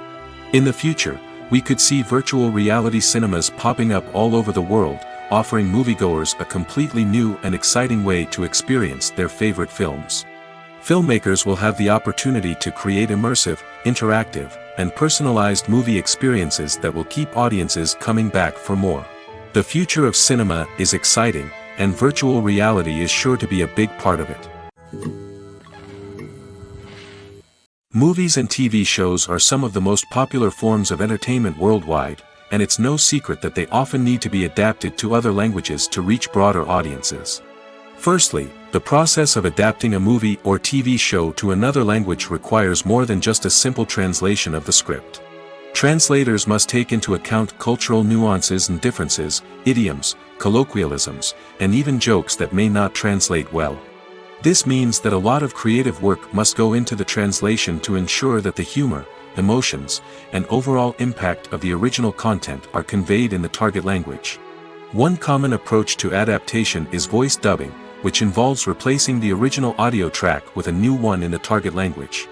In the future, we could see virtual reality cinemas popping up all over the world, offering moviegoers a completely new and exciting way to experience their favorite films. Filmmakers will have the opportunity to create immersive, interactive, and personalized movie experiences that will keep audiences coming back for more. The future of cinema is exciting, and virtual reality is sure to be a big part of it. Movies and TV shows are some of the most popular forms of entertainment worldwide, and it's no secret that they often need to be adapted to other languages to reach broader audiences. Firstly, the process of adapting a movie or TV show to another language requires more than just a simple translation of the script. Translators must take into account cultural nuances and differences, idioms, colloquialisms, and even jokes that may not translate well. This means that a lot of creative work must go into the translation to ensure that the humor, emotions, and overall impact of the original content are conveyed in the target language. One common approach to adaptation is voice dubbing, which involves replacing the original audio track with a new one in the target language.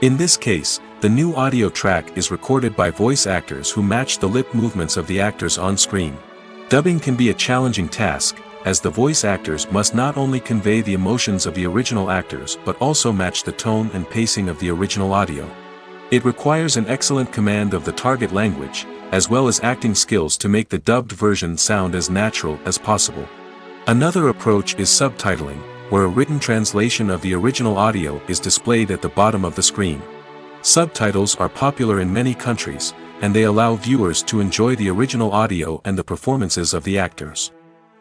In this case, the new audio track is recorded by voice actors who match the lip movements of the actors on screen. Dubbing can be a challenging task, as the voice actors must not only convey the emotions of the original actors but also match the tone and pacing of the original audio. It requires an excellent command of the target language, as well as acting skills to make the dubbed version sound as natural as possible. Another approach is subtitling, where a written translation of the original audio is displayed at the bottom of the screen. Subtitles are popular in many countries, and they allow viewers to enjoy the original audio and the performances of the actors.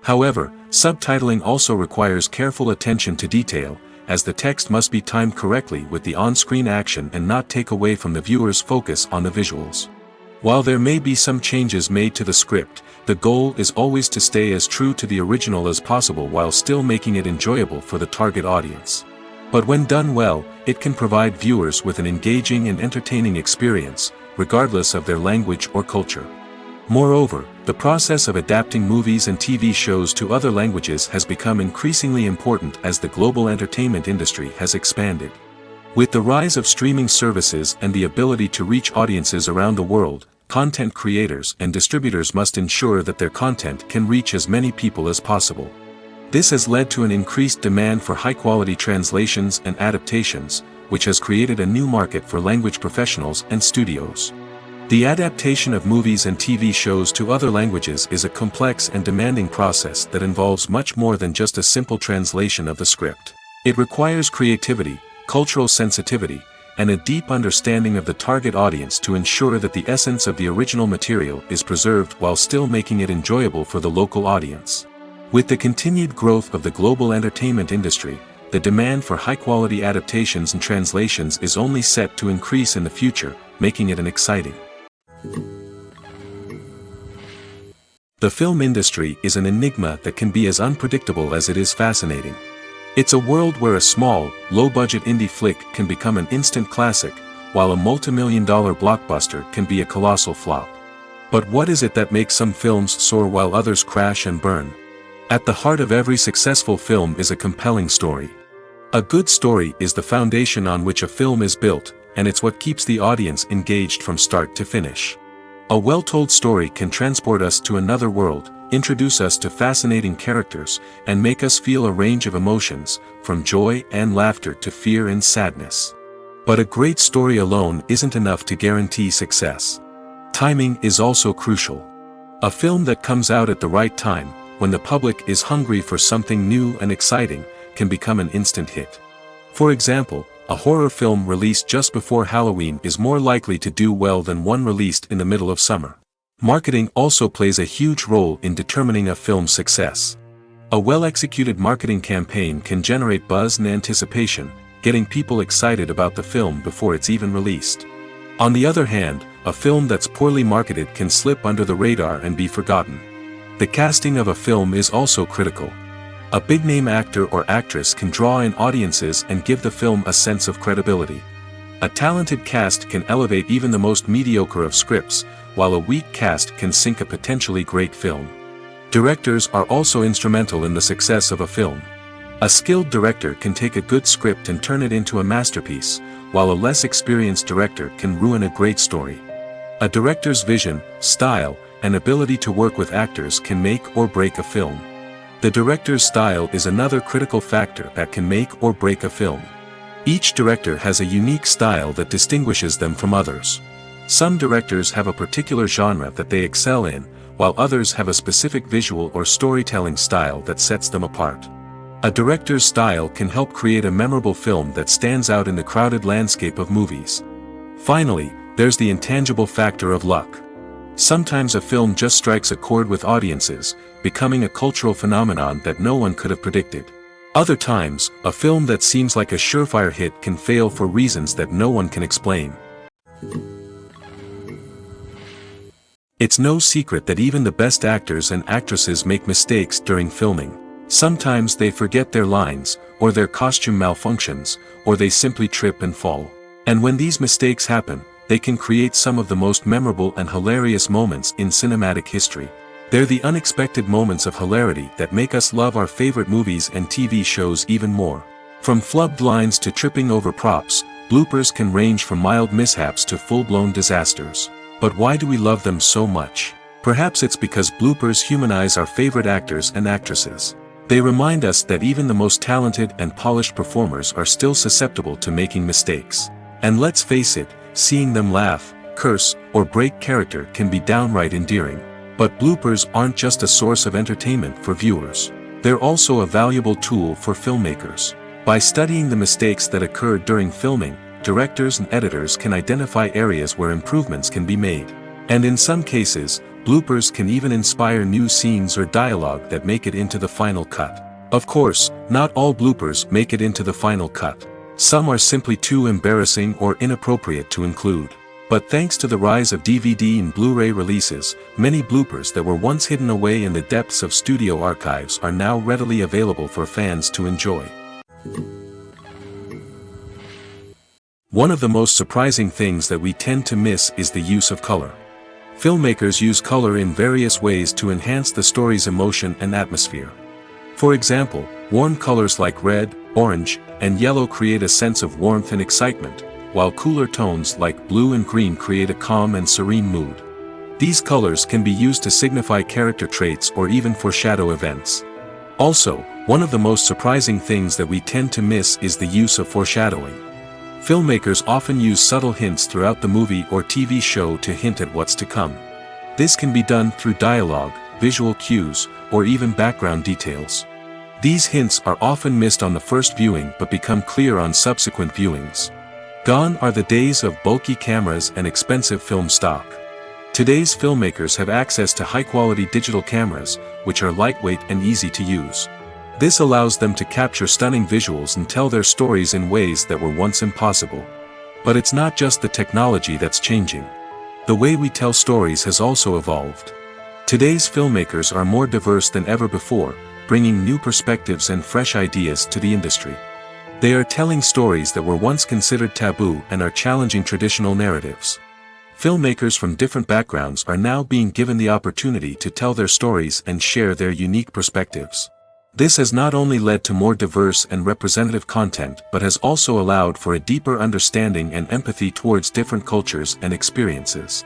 However, subtitling also requires careful attention to detail, as the text must be timed correctly with the on-screen action and not take away from the viewer's focus on the visuals. While there may be some changes made to the script, the goal is always to stay as true to the original as possible while still making it enjoyable for the target audience. But when done well, it can provide viewers with an engaging and entertaining experience, regardless of their language or culture. Moreover, the process of adapting movies and TV shows to other languages has become increasingly important as the global entertainment industry has expanded. With the rise of streaming services and the ability to reach audiences around the world, content creators and distributors must ensure that their content can reach as many people as possible. This has led to an increased demand for high-quality translations and adaptations, which has created a new market for language professionals and studios. The adaptation of movies and TV shows to other languages is a complex and demanding process that involves much more than just a simple translation of the script. It requires creativity, cultural sensitivity, and a deep understanding of the target audience to ensure that the essence of the original material is preserved while still making it enjoyable for the local audience. With the continued growth of the global entertainment industry, the demand for high-quality adaptations and translations is only set to increase in the future, making it an exciting. The film industry is an enigma that can be as unpredictable as it is fascinating. It's a world where a small, low-budget indie flick can become an instant classic, while a multi-million-dollar blockbuster can be a colossal flop. But what is it that makes some films soar while others crash and burn? At the heart of every successful film is a compelling story. A good story is the foundation on which a film is built, and it's what keeps the audience engaged from start to finish. A well-told story can transport us to another world, introduce us to fascinating characters, and make us feel a range of emotions, from joy and laughter to fear and sadness. But a great story alone isn't enough to guarantee success. Timing is also crucial. A film that comes out at the right time, when the public is hungry for something new and exciting, can become an instant hit. For example, a horror film released just before Halloween is more likely to do well than one released in the middle of summer. Marketing also plays a huge role in determining a film's success. A well-executed marketing campaign can generate buzz and anticipation, getting people excited about the film before it's even released. On the other hand, a film that's poorly marketed can slip under the radar and be forgotten. The casting of a film is also critical. A big-name actor or actress can draw in audiences and give the film a sense of credibility. A talented cast can elevate even the most mediocre of scripts, while a weak cast can sink a potentially great film. Directors are also instrumental in the success of a film. A skilled director can take a good script and turn it into a masterpiece, while a less experienced director can ruin a great story. A director's vision, style, and ability to work with actors can make or break a film. The director's style is another critical factor that can make or break a film. Each director has a unique style that distinguishes them from others. Some directors have a particular genre that they excel in, while others have a specific visual or storytelling style that sets them apart. A director's style can help create a memorable film that stands out in the crowded landscape of movies. Finally, there's the intangible factor of luck. Sometimes a film just strikes a chord with audiences, becoming a cultural phenomenon that no one could have predicted. Other times, a film that seems like a surefire hit can fail for reasons that no one can explain. It's no secret that even the best actors and actresses make mistakes during filming. Sometimes they forget their lines, or their costume malfunctions, or they simply trip and fall. And when these mistakes happen, they can create some of the most memorable and hilarious moments in cinematic history. They're the unexpected moments of hilarity that make us love our favorite movies and TV shows even more. From flubbed lines to tripping over props, bloopers can range from mild mishaps to full-blown disasters. But why do we love them so much? Perhaps it's because bloopers humanize our favorite actors and actresses. They remind us that even the most talented and polished performers are still susceptible to making mistakes. And let's face it, seeing them laugh, curse, or break character can be downright endearing. But bloopers aren't just a source of entertainment for viewers. They're also a valuable tool for filmmakers. By studying the mistakes that occurred during filming, directors and editors can identify areas where improvements can be made. And in some cases, bloopers can even inspire new scenes or dialogue that make it into the final cut. Of course, not all bloopers make it into the final cut. Some are simply too embarrassing or inappropriate to include. But thanks to the rise of DVD and Blu-ray releases, many bloopers that were once hidden away in the depths of studio archives are now readily available for fans to enjoy. One of the most surprising things that we tend to miss is the use of color. Filmmakers use color in various ways to enhance the story's emotion and atmosphere. For example, warm colors like red, orange, and yellow create a sense of warmth and excitement, while cooler tones like blue and green create a calm and serene mood. These colors can be used to signify character traits or even foreshadow events. Also, one of the most surprising things that we tend to miss is the use of foreshadowing. Filmmakers often use subtle hints throughout the movie or TV show to hint at what's to come. This can be done through dialogue, visual cues, or even background details. These hints are often missed on the first viewing but become clear on subsequent viewings. Gone are the days of bulky cameras and expensive film stock. Today's filmmakers have access to high-quality digital cameras, which are lightweight and easy to use. This allows them to capture stunning visuals and tell their stories in ways that were once impossible. But it's not just the technology that's changing. The way we tell stories has also evolved. Today's filmmakers are more diverse than ever before, bringing new perspectives and fresh ideas to the industry. They are telling stories that were once considered taboo and are challenging traditional narratives. Filmmakers from different backgrounds are now being given the opportunity to tell their stories and share their unique perspectives. This has not only led to more diverse and representative content but has also allowed for a deeper understanding and empathy towards different cultures and experiences.